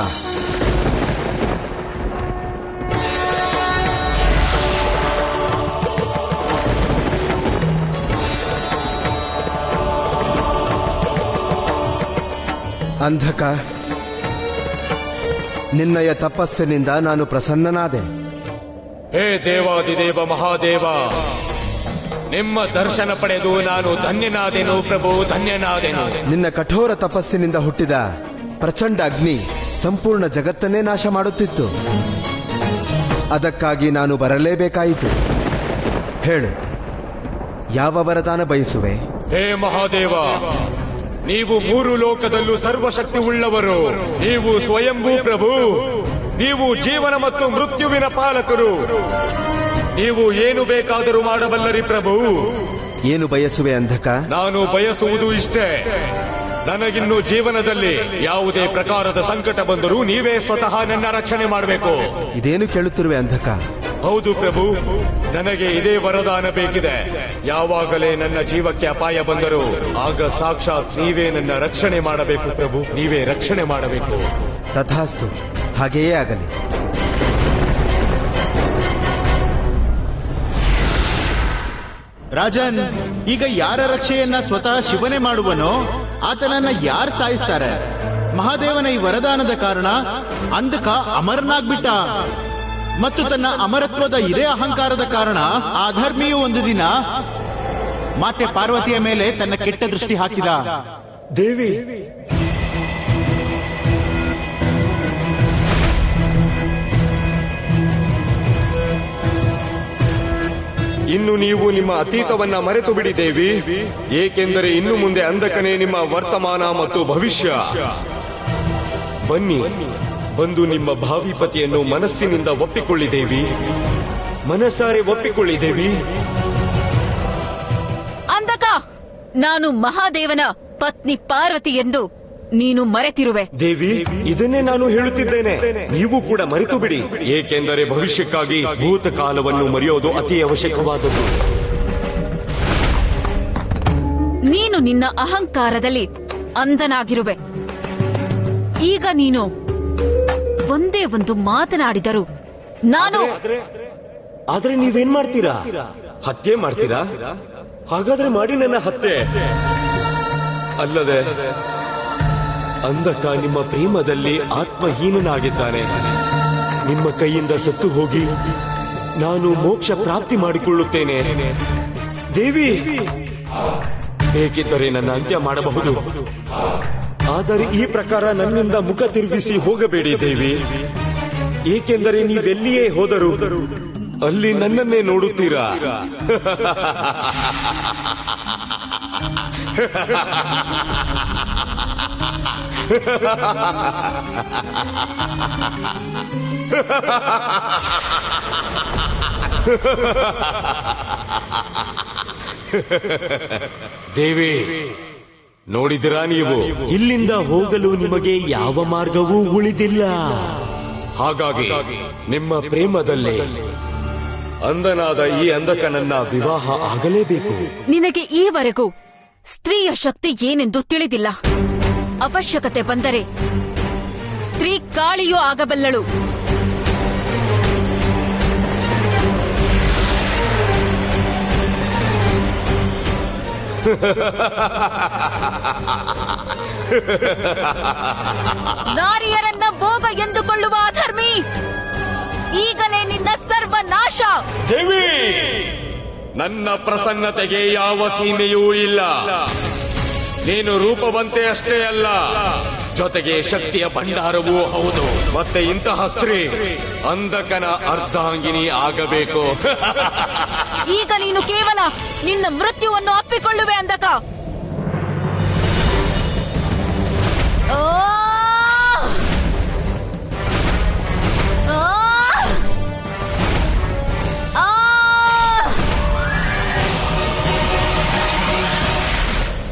ಅಂಧಕ, ನಿನ್ನಯ ತಪಸ್ಸಿನಿಂದ ನಾನು ಪ್ರಸನ್ನನಾದೆ. ಹೇ ದೇವಾದಿದೇವ ಮಹಾದೇವ, ನಿಮ್ಮ ದರ್ಶನ ಪಡೆದು ನಾನು ಧನ್ಯನಾದೆನು ಪ್ರಭು, ಧನ್ಯನಾದೆನು. ನಿನ್ನ ಕಠೋರ ತಪಸ್ಸಿನಿಂದ ಹುಟ್ಟಿದ ಪ್ರಚಂಡ ಅಗ್ನಿ ಸಂಪೂರ್ಣ ಜಗತ್ತನ್ನೇ ನಾಶ ಮಾಡುತ್ತಿತ್ತು. ಅದಕ್ಕಾಗಿ ನಾನು ಬರಲೇಬೇಕಾಯಿತು. ಹೇಳು, ಯಾವ ವರದಾನ ಬಯಸುವೆ? ಹೇ ಮಹಾದೇವ, ನೀವು ಮೂರು ಲೋಕದಲ್ಲೂ ಸರ್ವಶಕ್ತಿ ಉಳ್ಳವರು. ನೀವು ಸ್ವಯಂಭೂ ಪ್ರಭು. ನೀವು ಜೀವನ ಮತ್ತು ಮೃತ್ಯುವಿನ ಪಾಲಕರು. ನೀವು ಏನು ಬೇಕಾದರೂ ಮಾಡಬಲ್ಲರಿ ಪ್ರಭು. ಏನು ಬಯಸುವೆ ಅಂಧಕ? ನಾನು ಬಯಸುವುದು ಇಷ್ಟೇ, ನನಗಿನ್ನು ಜೀವನದಲ್ಲಿ ಯಾವುದೇ ಪ್ರಕಾರದ ಸಂಕಟ ಬಂದರೂ ನೀವೇ ಸ್ವತಃ ನನ್ನ ರಕ್ಷಣೆ ಮಾಡಬೇಕು. ಇದೇನು ಕೇಳುತ್ತಿರುವೆ ಅಂಧಕ? ಹೌದು ಪ್ರಭು, ನನಗೆ ಇದೇ ವರದಾನ ಬೇಕಿದೆ. ಯಾವಾಗಲೇ ನನ್ನ ಜೀವಕ್ಕೆ ಅಪಾಯ ಬಂದರೂ ಆಗ ಸಾಕ್ಷಾತ್ ನೀವೇ ನನ್ನ ರಕ್ಷಣೆ ಮಾಡಬೇಕು ಪ್ರಭು, ನೀವೇ ರಕ್ಷಣೆ ಮಾಡಬೇಕು. ತಥಾಸ್ತು, ಹಾಗೆಯೇ ಆಗಲಿ. ರಾಜನ್, ಈಗ ಯಾರ ರಕ್ಷೆಯನ್ನ ಸ್ವತಃ ಶಿವನೇ ಮಾಡುವನೋ ಆತನನ್ನ ಯಾರು ಸಾಯಿಸ್ತಾರೆ? ಮಹಾದೇವನ ಈ ವರದಾನದ ಕಾರಣ ಅಂಧಕ ಅಮರನಾಗ್ಬಿಟ್ಟ ಮತ್ತು ತನ್ನ ಅಮರತ್ವದ ಇದೇ ಅಹಂಕಾರದ ಕಾರಣ ಆ ಅಧರ್ಮಿಯು ಒಂದು ದಿನ ಮಾತೆ ಪಾರ್ವತಿಯ ಮೇಲೆ ತನ್ನ ಕೆಟ್ಟ ದೃಷ್ಟಿ ಹಾಕಿದ. ದೇವಿ, ಇನ್ನು ನೀವು ನಿಮ್ಮ ಅತೀತವನ್ನ ಮರೆತು ಬಿಡಿ ದೇವಿ, ಏಕೆಂದರೆ ಇನ್ನು ಮುಂದೆ ಅಂಧಕನೇ ನಿಮ್ಮ ವರ್ತಮಾನ ಮತ್ತು ಭವಿಷ್ಯ. ಬನ್ನಿ, ಬಂದು ನಿಮ್ಮ ಭಾವಿ ಪತಿಯನ್ನು ಮನಸ್ಸಿನಿಂದ ಒಪ್ಪಿಕೊಳ್ಳಿ ದೇವಿ, ಮನಸ್ಸಾರೆ ಒಪ್ಪಿಕೊಳ್ಳಿ ದೇವಿ. ಅಂಧಕ, ನಾನು ಮಹಾದೇವನ ಪತ್ನಿ ಪಾರ್ವತಿ ಎಂದು ನೀನು ಮರೆತಿರುವೆ. ದೇವಿ, ಇದನ್ನೇ ನಾನು ಹೇಳುತ್ತಿದ್ದೇನೆ. ನೀವು ಕೂಡ ಮರೆತು ಬಿಡಿ, ಏಕೆಂದರೆ ಭವಿಷ್ಯಕ್ಕಾಗಿ ಭೂತಕಾಲವನ್ನು ಮರೆಯೋದು ಅತಿ ಅವಶ್ಯಕವಾದದ್ದು. ನೀನು ನಿನ್ನ ಅಹಂಕಾರದಲ್ಲಿ ಅಂಧನಾಗಿರುವೆ. ಈಗ ನೀನು ಒಂದೇ ಒಂದು ಮಾತನಾಡಿದರು ನಾನು. ಆದ್ರೆ ನೀವೇನ್ ಮಾಡ್ತೀರಾ? ಹತ್ಯೆ ಮಾಡ್ತೀರಾ? ಹಾಗಾದ್ರೆ ಮಾಡಿ ನನ್ನ ಹತ್ಯೆ. ಅಲ್ಲದೆ ಅಂಧಕ ನಿಮ್ಮ ಪ್ರೇಮದಲ್ಲಿ ಆತ್ಮಹೀನನಾಗಿದ್ದಾನೆ. ನಿಮ್ಮ ಕೈಯಿಂದ ಸತ್ತು ಹೋಗಿ ನಾನು ಮೋಕ್ಷ ಪ್ರಾಪ್ತಿ ಮಾಡಿಕೊಳ್ಳುತ್ತೇನೆ. ದೇವಿ, ಬೇಕಿದ್ದರೆ ನನ್ನ ಅಂತ್ಯ ಮಾಡಬಹುದು, ಆದರೆ ಈ ಪ್ರಕಾರ ನನ್ನಿಂದ ಮುಖ ತಿರುಗಿಸಿ ಹೋಗಬೇಡಿ ದೇವಿ. ಏಕೆಂದರೆ ನೀವೆಲ್ಲಿಯೇ ಹೋದರೂ ಅಲ್ಲಿ ನನ್ನನ್ನೇ ನೋಡುತ್ತೀರಾ. ದೇವಿ, ನೋಡಿದಿರಾ ನೀವು? ಇಲ್ಲಿಂದ ಹೋಗಲು ನಿಮಗೆ ಯಾವ ಮಾರ್ಗವೂ ಉಳಿದಿಲ್ಲ. ಹಾಗಾಗಿ ನಿಮ್ಮ ಪ್ರೇಮದಲ್ಲಿ ಅಂಧನಾದ ಈ ಅಂಧಕನನ್ನ ವಿವಾಹ ಆಗಲೇಬೇಕು. ನಿನಗೆ ಈವರೆಗೂ ಸ್ತ್ರೀಯ ಶಕ್ತಿ ಏನೆಂದು ತಿಳಿದಿಲ್ಲ. ಅವಶ್ಯಕತೆ ಬಂದರೆ ಸ್ತ್ರೀ ಕಾಳಿಯೂ ಆಗಬಲ್ಲಳು. ನಾರಿಯರನ್ನ ಭೋಗ ಎಂದುಕೊಳ್ಳುವ ಅಧರ್ಮಿ, ಈಗಲೇ ನಿನ್ನ ಸರ್ವನಾಶ. ದೇವಿ, ನನ್ನ ಪ್ರಸನ್ನತೆಗೆ ಯಾವ ಸೀಮೆಯೂ ಇಲ್ಲ. ನೀನು ರೂಪವಂತೆ ಅಷ್ಟೇ ಅಲ್ಲ, ಜೊತೆಗೆ ಶಕ್ತಿಯ ಭಂಡಾರವೂ ಹೌದು. ಮತ್ತೆ ಇಂತಹ ಸ್ತ್ರೀ ಅಂಧಕನ ಅರ್ಧಾಂಗಿನಿ ಆಗಬೇಕು. ಈಗ ನೀನು ಕೇವಲ ನಿನ್ನ ಮೃತ್ಯುವನ್ನು ಅಪ್ಪಿಕೊಳ್ಳುವೆ ಅಂಧಕ.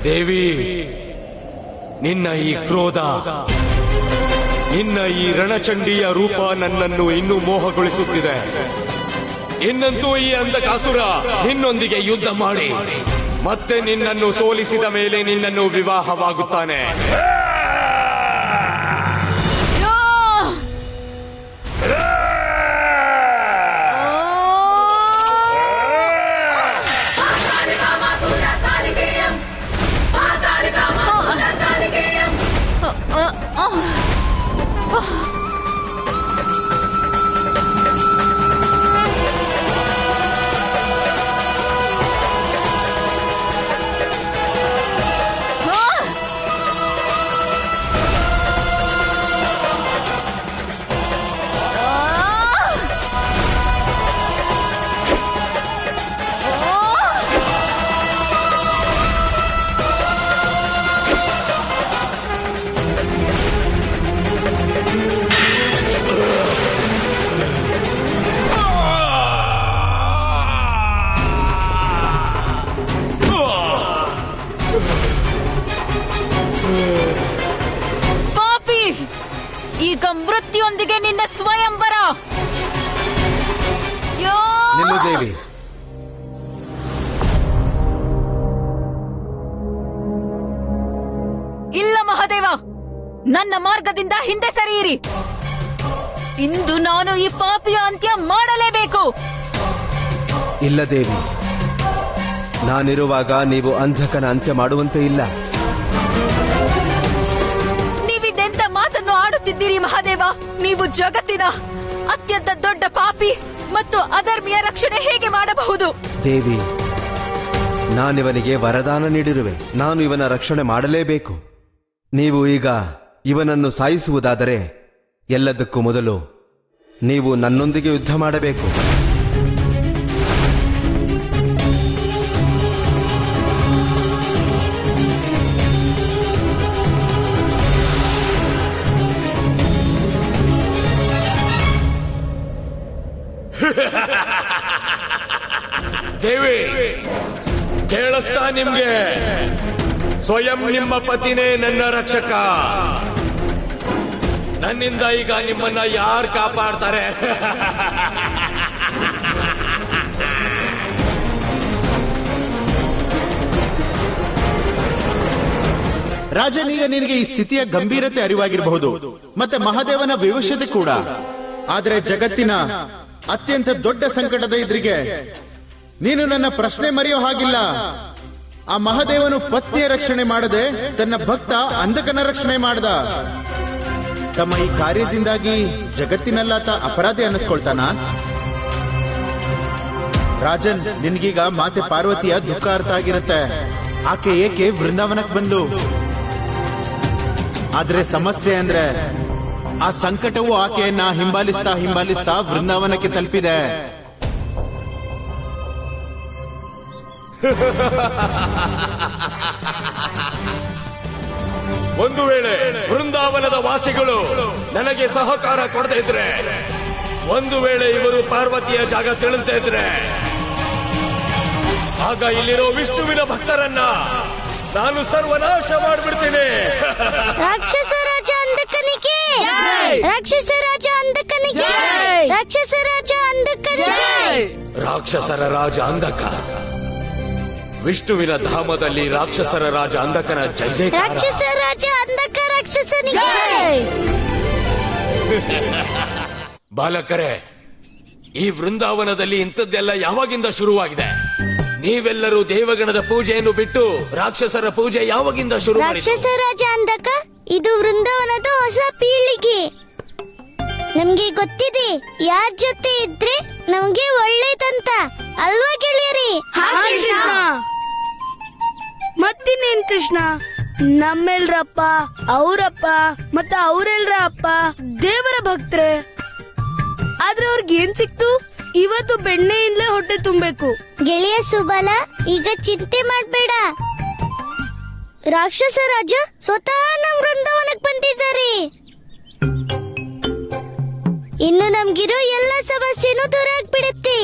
ದೇವಿ, ನಿನ್ನ ಈ ಕ್ರೋಧ, ನಿನ್ನ ಈ ರಣಚಂಡಿಯ ರೂಪ ನನ್ನನ್ನು ಇನ್ನೂ ಮೋಹಗೊಳಿಸುತ್ತಿದೆ. ಇನ್ನಂತೂ ಈ ಅಂಧಕಾಸುರ ನಿನ್ನೊಂದಿಗೆ ಯುದ್ಧ ಮಾಡಿ ಮತ್ತೆ ನಿನ್ನನ್ನು ಸೋಲಿಸಿದ ಮೇಲೆ ನಿನ್ನನ್ನು ವಿವಾಹವಾಗುತ್ತಾನೆ. ಈಗ ಮೃತ್ಯುವೊಂದಿಗೆ ನಿನ್ನ ಸ್ವಯಂವರ. ದೇವಿ, ಇಲ್ಲ ಮಹಾದೇವ, ನನ್ನ ಮಾರ್ಗದಿಂದ ಹಿಂದೆ ಸರಿಯಿರಿ. ಇಂದು ನಾನು ಈ ಪಾಪಿಯ ಅಂತ್ಯ ಮಾಡಲೇಬೇಕು. ಇಲ್ಲ ದೇವಿ, ನಾನಿರುವಾಗ ನೀವು ಅಂಧಕನ ಅಂತ್ಯ ಮಾಡುವಂತೆ ಇಲ್ಲ. ನೀವಿದೆಂತ ಮಾತನ್ನು ಆಡುತ್ತಿದ್ದೀರಿ ಮಹಾದೇವ? ನೀವು ಜಗತ್ತಿನ ಅತ್ಯಂತ ದೊಡ್ಡ ಪಾಪಿ ಮತ್ತು ಅಧರ್ಮಿಯ ರಕ್ಷಣೆ ಹೇಗೆ ಮಾಡಬಹುದು? ದೇವಿ, ನಾನಿವನಿಗೆ ವರದಾನ ನೀಡಿರುವೆ. ನಾನು ಇವನ ರಕ್ಷಣೆ ಮಾಡಲೇಬೇಕು. ನೀವು ಈಗ ಇವನನ್ನು ಸಾಯಿಸುವುದಾದರೆ ಎಲ್ಲದಕ್ಕೂ ಮೊದಲು ನೀವು ನನ್ನೊಂದಿಗೆ ಯುದ್ಧ ಮಾಡಬೇಕು. ದೇವಿ, ಕೇಳಿಸ್ತಾ ನಿಮ್ಗೆ? ಸ್ವಯಂ ನಿಮ್ಮ ಪತಿನೇ ನನ್ನ ರಕ್ಷಕ. ನನ್ನಿಂದ ಈಗ ನಿಮ್ಮನ್ನ ಯಾರು ಕಾಪಾಡ್ತಾರೆ? ರಾಜನೀಗ ನಿನಗೆ ಈ ಸ್ಥಿತಿಯ ಗಂಭೀರತೆ ಅರಿವಾಗಿರಬಹುದು, ಮತ್ತೆ ಮಹಾದೇವನ ವಿವಶತೆ ಕೂಡ. ಆದರೆ ಜಗತ್ತಿನ ಅತ್ಯಂತ ದೊಡ್ಡ ಸಂಕಟದ ಎದುರಿಗೆ ನೀನು ನನ್ನ ಪ್ರಶ್ನೆ ಮರೆಯೋ ಹಾಗಿಲ್ಲ. ಆ ಮಹಾದೇವನು ಪತ್ನಿಯ ರಕ್ಷಣೆ ಮಾಡದೆ ತನ್ನ ಭಕ್ತ ಅಂಧಕನ ರಕ್ಷಣೆ ಮಾಡದ. ತಮ್ಮ ಈ ಕಾರ್ಯದಿಂದಾಗಿ ಜಗತ್ತಿನಲ್ಲಾತ ಅಪರಾಧಿ ಅನ್ನಿಸ್ಕೊಳ್ತಾನ? ರಾಜನ್, ನಿನ್ಗೀಗ ಮಾತೆ ಪಾರ್ವತಿಯ ದುಃಖ ಅರ್ಥ ಆಗಿರುತ್ತೆ. ಆಕೆ ಏಕೆ ವೃಂದಾವನಕ್ಕೆ ಬಂದು? ಆದ್ರೆ ಸಮಸ್ಯೆ ಅಂದ್ರೆ ಆ ಸಂಕಟವು ಆಕೆಯನ್ನ ಹಿಂಬಾಲಿಸ್ತಾ ವೃಂದಾವನಕ್ಕೆ ತಲುಪಿದೆ. ಒಂದು ವೇಳೆ ವೃಂದಾವನದ ವಾಸಿಗಳು ನನಗೆ ಸಹಕಾರ ಕೊಡದೇ ಇದ್ರೆ, ಒಂದು ವೇಳೆ ಇವರು ಪಾರ್ವತಿಯ ಜಾಗ ತಿಳಿಸದೇ ಇದ್ರೆ, ಆಗ ಇಲ್ಲಿರೋ ವಿಷ್ಣುವಿನ ಭಕ್ತರನ್ನ ನಾನು ಸರ್ವನಾಶ ಮಾಡಿಬಿಡ್ತೀನಿ. ರಾಕ್ಷಸ ರಾಜ ಅಂಧಕನಿಗೆ, ರಾಕ್ಷಸ ರಾಜ ಅಂಧಕನಿಗೆ, ರಾಕ್ಷಸ ರಾಜ ಅಂಧಕನಿಗೆ. ರಾಕ್ಷಸರ ರಾಜ ಅಂಧಕ, ವಿಷ್ಣುವಿನ ಧಾಮದಲ್ಲಿ ರಾಕ್ಷಸರ ರಾಜ ಅಂಧಕನ ಜೈ ಜೈಕಾರ. ರಾಕ್ಷಸ ರಾಜ ಅಂಧಕ ರಾಕ್ಷಸನಿಗೆ. ಬಾಲಕರೇ, ಈ ವೃಂದಾವನದಲ್ಲಿ ಇಂಥದ್ದೆಲ್ಲ ಯಾವಾಗಿಂದ ಶುರುವಾಗಿದೆ? ನೀವೆಲ್ಲರೂ ದೇವಗಣದ ಪೂಜೆಯನ್ನು ಬಿಟ್ಟು ರಾಕ್ಷಸರ ಪೂಜೆ ಯಾವಾಗಿಂದ ಶುರು ಮಾಡಿದ್ರು? ರಾಕ್ಷಸ ರಾಜ ಅಂಧಕ, ಇದು ವೃಂದಾವನದ ಹೊಸ ಪೀಳಿಗೆ. ನಮ್ಗೆ ಗೊತ್ತಿದೆ ಯಾರ್ ಜೊತೆ ಇದ್ರೆ ನಮ್ಗೆ ಒಳ್ಳೇದಂತ, ಅಲ್ವಾ ಗೆಳೆಯರಿ? ಮತ್ತಿನ್ನೇನ್ ಕೃಷ್ಣ, ನಮ್ಮೆಲ್ರಪ್ಪ, ಅವರಪ್ಪ ಮತ್ತೆ ಅವರೆಲ್ರ ಅಪ್ಪ ದೇವರ ಭಕ್ತರೆ. ಆದ್ರೆ ಅವ್ರಿಗೆ ಏನ್ ಸಿಕ್ತು? ಇವತ್ತು ಬೆಣ್ಣೆಯಿಂದಲೇ ಹೊಟ್ಟೆ ತುಂಬಬೇಕು. ಗೆಳೆಯ ಸುಬಲ, ಈಗ ಚಿಂತೆ ಮಾಡ್ಬೇಡ. ರಾಕ್ಷಸ ರಾಜ ಸ್ವತಃ ನಮ್ ವೃಂದಾವನಕ್ಕೆ ಬಂದಿದ್ದಾರೆ. ಇನ್ನು ನಮ್ಗಿರೋ ಎಲ್ಲ ಸಮಸ್ಯೆನೂ ದೂರ ಆಗ್ಬಿಡುತ್ತೆ.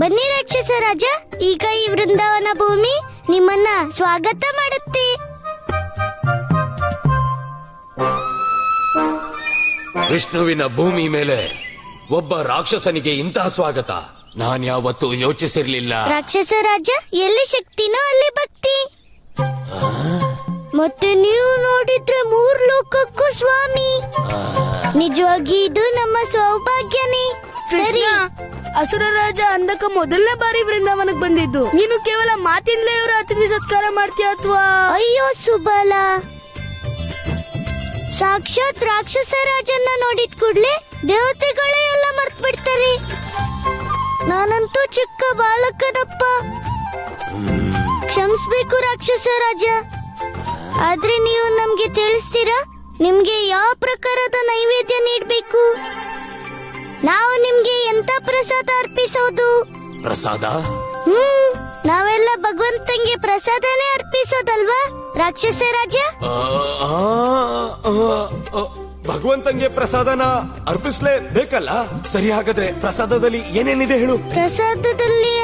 ಬನ್ನಿ ರಾಕ್ಷಸ ರಾಜ, ಈಗ ಈ ವೃಂದಾವನ ಭೂಮಿ ನಿಮ್ಮನ್ನ ಸ್ವಾಗತ ಮಾಡುತ್ತೆ. ವಿಷ್ಣುವಿನ ಭೂಮಿ ಮೇಲೆ ಒಬ್ಬ ರಾಕ್ಷಸನಿಗೆ ಇಂತಹ ಸ್ವಾಗತ ನಾನ್ಯಾವತ್ತೂ ಯೋಚಿಸಿರ್ಲಿಲ್ಲ. ರಾಕ್ಷಸ ರಾಜ, ಎಲ್ಲಿ ಶಕ್ತಿನೋ ಅಲ್ಲಿ ಭಕ್ತಿ. ಮತ್ತೆ ನೀವು ನೋಡಿದ್ರೆ 3 ಲೋಕಕ್ಕೂ ಸ್ವಾಮಿ. ನಿಜವಾಗಿ ಇದು ನಮ್ಮ ಸೌಭಾಗ್ಯನೇ. ಸರಿ, ಅಸುರ ರಾಜ ಅಂಧಕ ಮೊದಲನೇ ಬಾರಿ ವೃಂದಾವನಕ್ಕೆ ಬಂದಿದ್ದು. ನೀನು ಕೇವಲ ಮಾತಿಂದಲೇ ಇವರ ಅತಿಥಿ ಸತ್ಕಾರ ಮಾಡ್ತೀಯ ಅಥವಾ? ಅಯ್ಯೋ ಸುಬಲ, ಸಾಕ್ಷಾತ್ ರಾಕ್ಷಸ ರಾಜನ್ನ ನೋಡಿದ ಕೂಡ್ಲೆ ದೇವತೆಗಳೇ ಎಲ್ಲ ಮರ್ತ್ ಬಿಡ್ತಾರೆ. ನಾನಂತೂ ಚಿಕ್ಕ ಬಾಲಕನಪ್ಪ, ಕ್ಷಮಿಸ್ಬೇಕು ರಾಕ್ಷಸ ರಾಜ. ಆದ್ರೆ ನೀವು ನಮ್ಗೆ ತಿಳಿಸ್ತೀರಾ ನಿಮ್ಗೆ ಯಾವ ಪ್ರಕಾರದ ನೈವೇದ್ಯ ನೀಡ್ಬೇಕು? ನಾವು ನಿಮ್ಗೆ ಎಂತ ಪ್ರಸಾದ ಅರ್ಪಿಸೋದು? ಪ್ರಸಾದ? ನಾವೆಲ್ಲ ಭಗವಂತಂಗೆ ಪ್ರಸಾದನೇ ಅರ್ಪಿಸೋದಲ್ವಾ ರಾಕ್ಷಸ ರಾಜ? ಭಗವಂತಂಗೆ ಪ್ರಸಾದನ ಅರ್ಪಿಸ್ಲೇಬೇಕಲ್ಲ. ಸರಿ, ಹಾಗಾದ್ರೆ ಪ್ರಸಾದದಲ್ಲಿ ಏನೇನಿದೆ ಹೇಳು? ಪ್ರಸಾದದಲ್ಲಿ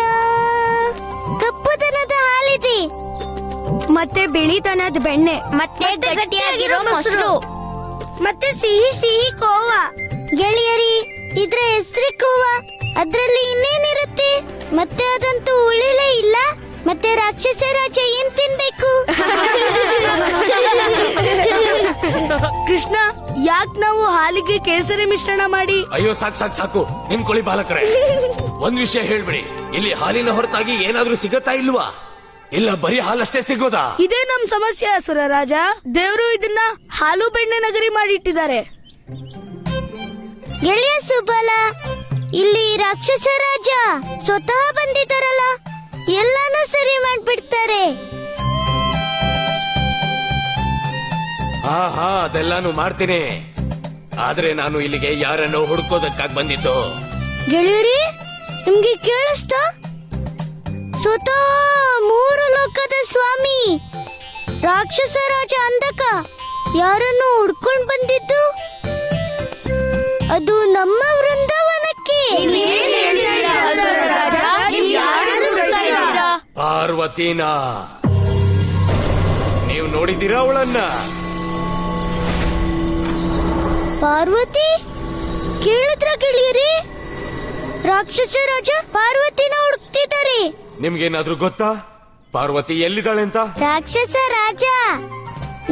ಕಪ್ಪುದನದ ಹಾಲಿದೆ, ಮತ್ತೆ ಬಿಳಿತನದ ಬೆಣ್ಣೆ, ಮತ್ತೆ ಗಟ್ಟಿಯಾಗಿರೋ ಮೊಸರು, ಮತ್ತೆ ಸಿಹಿ ಸಿಹಿ ಕೋವಾ. ಗೆಳೆಯರಿ, ಇದ್ರ ಹೆಸ್ರಿ ಕೋವಾ. ಅದ್ರಲ್ಲಿ ಇನ್ನೇನಿರುತ್ತೆ? ಮತ್ತೆ ಅದಂತೂ ಉಳಿಲೇ ಇಲ್ಲ. ಮತ್ತೆ ರಾಕ್ಷಸ ರಾಜ ಏನ್ ತಿನ್ಬೇಕು? ಕೃಷ್ಣ, ಯಾಕೆ ನಾವು ಹಾಲಿಗೆ ಕೇಸರಿ ಮಿಶ್ರಣ ಮಾಡಿ? ಅಯ್ಯೋ, ಸಾಕು ನಿನ್ಕೊಳ್ಳಿ ಬಾಲಕರೇ. ಒಂದ್ ವಿಷಯ ಹೇಳ್ಬಿಡಿ, ಇಲ್ಲಿ ಹಾಲಿನ ಹೊರತಾಗಿ ಏನಾದ್ರೂ ಸಿಗತ್ತಾ ಇಲ್ವಾ? ಇಲ್ಲ ಬರೀ ಹಾಲಷ್ಟೇ ಸಿಗೋದಾ? ಇದೇ ನಮ್ ಸಮಸ್ಯೆ ಅಸುರ ರಾಜ. ದೇವರು ಇದನ್ನ ಹಾಲು ಬೆಣ್ಣೆ ನಗರಿ ಮಾಡಿಟ್ಟಿದ್ದಾರೆ. ಗೆಳೆಯ ಸುಬಲ, ಇಲ್ಲಿ ರಾಕ್ಷಸ ರಾಜ ಸ್ವತಃ ಬಂದಿದ್ದಾರಲ್ಲ, ಎಲ್ಲಾನು ಸರಿ ಮಾಡ್ಬಿಡ್ತಾರೆ. ಹಾ ಅದೆಲ್ಲಾನು ಮಾಡ್ತೀನಿ. ಆದ್ರೆ ನಾನು ಇಲ್ಲಿಗೆ ಯಾರನ್ನೋ ಹುಡ್ಕೋದಕ್ಕಾಗಿ ಬಂದಿದ್ದು. ಗೆಳೆಯರಿ, ನಿಮ್ಗೆ ಕೇಳಿಸ್ತಾ? ಸ್ವತಃ 3 ಲೋಕದ ಸ್ವಾಮಿ ರಾಕ್ಷಸ ರಾಜ ಅಂಧಕ ಯಾರನ್ನು ಹುಡ್ಕೊಂಡ್ ಬಂದಿದ್ದು? ಅದು ನಮ್ಮ ವೃಂದಾವನಕ್ಕೆ. ಪಾರ್ವತಿನ ನೋಡಿದ್ದೀರಾ ಅವಳನ್ನ? ಪಾರ್ವತಿ ಕೇಳಿದ್ರ ಗೆಳೆಯರಿ, ರಾಕ್ಷಸ ರಾಜ ಪಾರ್ವತಿನ ಹುಡುಕ್ತಿದ್ದಾರೆ. ನಿಮ್ಗೇನಾದ್ರೂ ಗೊತ್ತಾ ಪಾರ್ವತಿ ಎಲ್ಲಿದ್ದಾಳೆ ಅಂತ? ರಾಕ್ಷಸ ರಾಜ,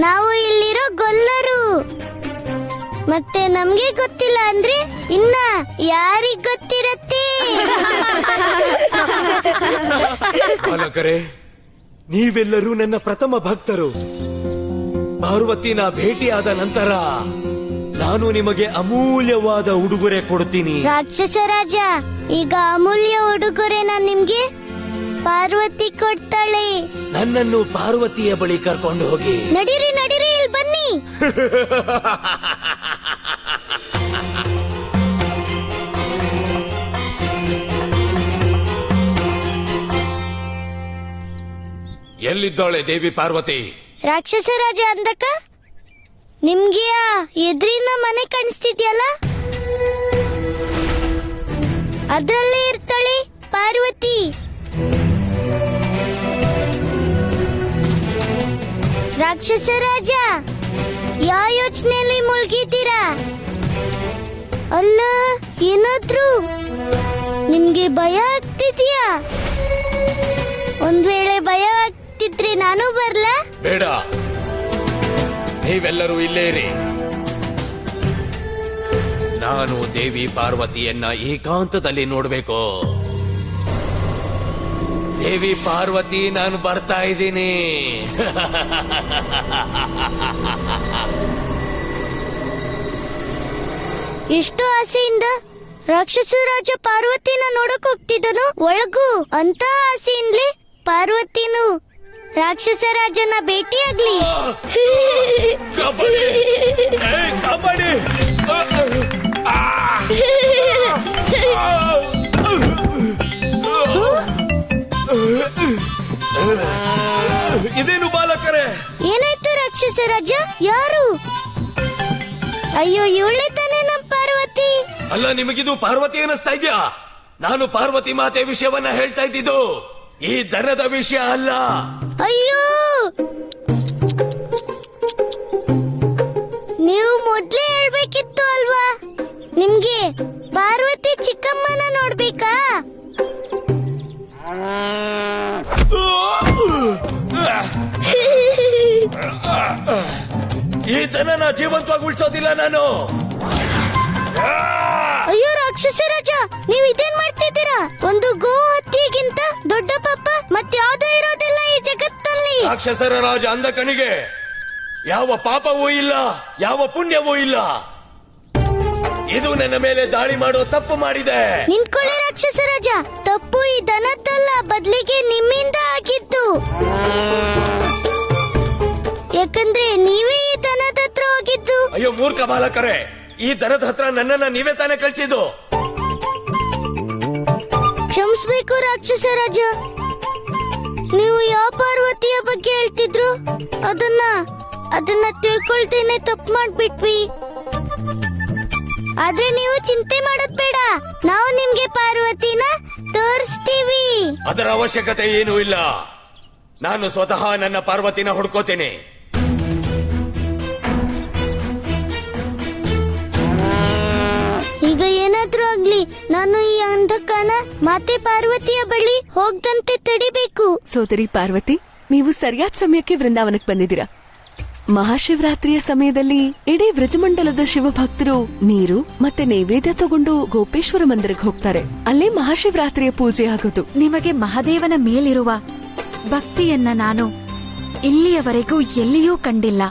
ನಾವು ಇಲ್ಲಿರೋ ಗೊಲ್ಲರು. ಮತ್ತೆ ನಮ್ಗೆ ಗೊತ್ತಿಲ್ಲ ಅಂದ್ರೆ ಇನ್ನ ಯಾರಿಗ್ ಗೊತ್ತಿರತ್ತೆ? ಬಾಲಕರೇ, ನೀವೆಲ್ಲರೂ ನನ್ನ ಪ್ರಥಮ ಭಕ್ತರು. ಪಾರ್ವತಿನ ಭೇಟಿಯಾದ ನಂತರ ನಾನು ನಿಮಗೆ ಅಮೂಲ್ಯವಾದ ಉಡುಗೊರೆ ಕೊಡುತ್ತೀನಿ. ರಾಕ್ಷಸ ರಾಜ, ಈಗ ಅಮೂಲ್ಯ ಉಡುಗೊರೆನ ನಿಮ್ಗೆ ಪಾರ್ವತಿ ಕೊಡ್ತಾಳೆ. ನನ್ನನ್ನು ಪಾರ್ವತಿಯ ಬಳಿ ಕರ್ಕೊಂಡು ಹೋಗಿ. ನಡೀರಿ ನಡೀರಿ, ಇಲ್ಲಿ ಬನ್ನಿ. ಎಲ್ಲಿದ್ದಾಳೆ ದೇವಿ ಪಾರ್ವತಿ? ರಾಕ್ಷಸ ರಾಜ ಅಂದಕ ನಿಮ್ಗೆ ಎದುರಿನ ಮನೆ ಕಾಣಿಸ್ತಿದ್ಯಲ್ಲ, ಅದ್ರಲ್ಲೇ ಇರ್ತಾಳೆ ಪಾರ್ವತಿ. ರಾಕ್ಷಸ ರಾಜ, ಯಾವ ಯೋಚನೆಯಲ್ಲಿ ಮುಳುಗಿದ್ದೀರಾ? ಅಲ್ಲ, ಏನಾದ್ರೂ ನಿಮ್ಗೆ ಭಯ ಆಗ್ತಿದ್ಯಾ? ಒಂದ್ ವೇಳೆ ಭಯ ಆಗ್ತಿದ್ರೆ ನಾನು ಬರ್ಲಾ? ಬೇಡ, ನೀವೆಲ್ಲರೂ ಇಲ್ಲೇ ಇರಿ. ನಾನು ದೇವಿ ಪಾರ್ವತಿಯನ್ನ ಏಕಾಂತದಲ್ಲಿ ನೋಡ್ಬೇಕು. ದೇವಿ ಪಾರ್ವತಿ, ನಾನು ಬರ್ತಾ ಇದ್ದೀನಿ. ಎಷ್ಟು ಆಸೆಯಿಂದ ರಾಕ್ಷಸ ರಾಜ ಪಾರ್ವತಿನ ನೋಡಕ್ ಹೋಗ್ತಿದ್ದನು ಒಳಗು. ಅಂತ ಆಸೆಯಿಂದಲೇ ಪಾರ್ವತಿನು ರಾಕ್ಷಸ ರಾಜನ ಭೇಟಿಯಾಗ್ಲಿ. ಕಬಡ್ಡಿ ಇದೇನು ಬಾಲಕರೇ? ಏನಾಯ್ತು ರಾಕ್ಷಸ ರಾಜ? ಯಾರು? ಅಯ್ಯೋ, ಇವಳೆ ತಾನೇ ನಮ್ ಪಾರ್ವತಿ. ಅಲ್ಲ, ನಿಮಗಿದು ಪಾರ್ವತಿ ಅನ್ನಿಸ್ತಾ ಇದ್ಯಾ? ನಾನು ಪಾರ್ವತಿ ಮಾತೆ ವಿಷಯವನ್ನ ಹೇಳ್ತಾ ಇದ್ದಿದ್ದು, ಈ ದನದ ವಿಷಯ ಅಲ್ಲ. ಅಯ್ಯೋ, ನೀವು ಮೊದ್ಲೇ ಹೇಳ್ಬೇಕಿತ್ತು ಅಲ್ವಾ? ನಿಮ್ಗೆ ಪಾರ್ವತಿ ಚಿಕ್ಕಮ್ಮನ ನೋಡ್ಬೇಕಾ? ಈ ದನನ ಜೀವಂತವಾಗಿ ಉಳಿಸೋದಿಲ್ಲ ನಾನು. ಅಯ್ಯೋ ರಾಕ್ಷಸ ರಾಜ, ನೀವ್ ಇದೇನ್ ಮಾಡ್ತಿದ್ದೀರಾ? ಒಂದು ಗೋ ಹತ್ಯೆಗಿಂತ ದೊಡ್ಡ ಪಾಪ ಮತ್ಯಾವುದೂ ಇರೋದಿಲ್ಲ ಈ ಜಗತ್ತಲ್ಲಿ. ರಾಕ್ಷಸರ ರಾಜ ಅಂದಕನಿಗೆ ಯಾವ ಪಾಪವೂ ಇಲ್ಲ, ಯಾವ ಪುಣ್ಯವೂ ಇಲ್ಲ. ಇದು ನನ್ನ ಮೇಲೆ ದಾಳಿ ಮಾಡೋ ತಪ್ಪು ಮಾಡಿದೆ. ನಿಂತ್ಕೊಳ್ಳಿ ರಾಕ್ಷಸ ರಾಜ, ತಪ್ಪು ಈ ದನದ್ದಲ್ಲ, ಬದ್ಲಿಗೆ ನಿಮ್ಮಿಂದ ಆಗಿದ್ದು. ಯಾಕಂದ್ರೆ ನೀವೇ ಈ ದನದ ಹತ್ರ ಹೋಗಿದ್ದು. ಅಯ್ಯೋ ಮೂರ್ಖ ಬಾಲಕರೇ, ಈ ದನದ ಹತ್ರ ನನ್ನನ್ನ ನೀವೇ ತಾನೇ ಕಳಿಸಿದ್ದು. ಕ್ಷಮಿಸ್ಬೇಕು ರಾಕ್ಷಸ ರಾಜ, ನೀವು ಯಾವ ಪಾರ್ವತಿಯ ಬಗ್ಗೆ ಹೇಳ್ತಿದ್ರು ಅದನ್ನ ತಿಳ್ಕೊಳ್ತೇನೆ ತಪ್ಪು ಮಾಡ್ಬಿಟ್ವಿ. ಆದ್ರೆ ನೀವು ಚಿಂತೆ ಮಾಡೋದ್ ಬೇಡ, ನಾವು ನಿಮ್ಗೆ ಪಾರ್ವತಿನ ತೋರಿಸ್ತೀವಿ. ಅದರ ಅವಶ್ಯಕತೆ ಏನೂ ಇಲ್ಲ. ನಾನು ಸ್ವತಃ ನನ್ನ ಪಾರ್ವತಿನ ಹುಡ್ಕೋತೇನೆ. ಈಗ ಏನಾದ್ರೂ ಆಗ್ಲಿ, ನಾನು ಈ ಅಂಧಕನ ಮಾತೆ ಪಾರ್ವತಿಯ ಬಳಿ ಹೋಗದಂತೆ ತಡಿಬೇಕು. ಸೋದರಿ ಪಾರ್ವತಿ, ನೀವು ಸರಿಯಾದ ಸಮಯಕ್ಕೆ ವೃಂದಾವನಕ್ಕೆ ಬಂದಿದ್ದೀರಾ. ಮಹಾಶಿವರಾತ್ರಿಯ ಸಮಯದಲ್ಲಿ ಇಡೀ ವ್ರಜಮಂಡಲದ ಶಿವಭಕ್ತರು ನೀರು ಮತ್ತೆ ನೈವೇದ್ಯ ತಗೊಂಡು ಗೋಪೇಶ್ವರ ಮಂದಿರಕ್ಕೆ ಹೋಗ್ತಾರೆ. ಅಲ್ಲೇ ಮಹಾಶಿವರಾತ್ರಿಯ ಪೂಜೆ ಆಗೋದು. ನಿಮಗೆ ಮಹಾದೇವನ ಮೇಲಿರುವ ಭಕ್ತಿಯನ್ನ ನಾನು ಇಲ್ಲಿಯವರೆಗೂ ಎಲ್ಲಿಯೂ ಕಂಡಿಲ್ಲ.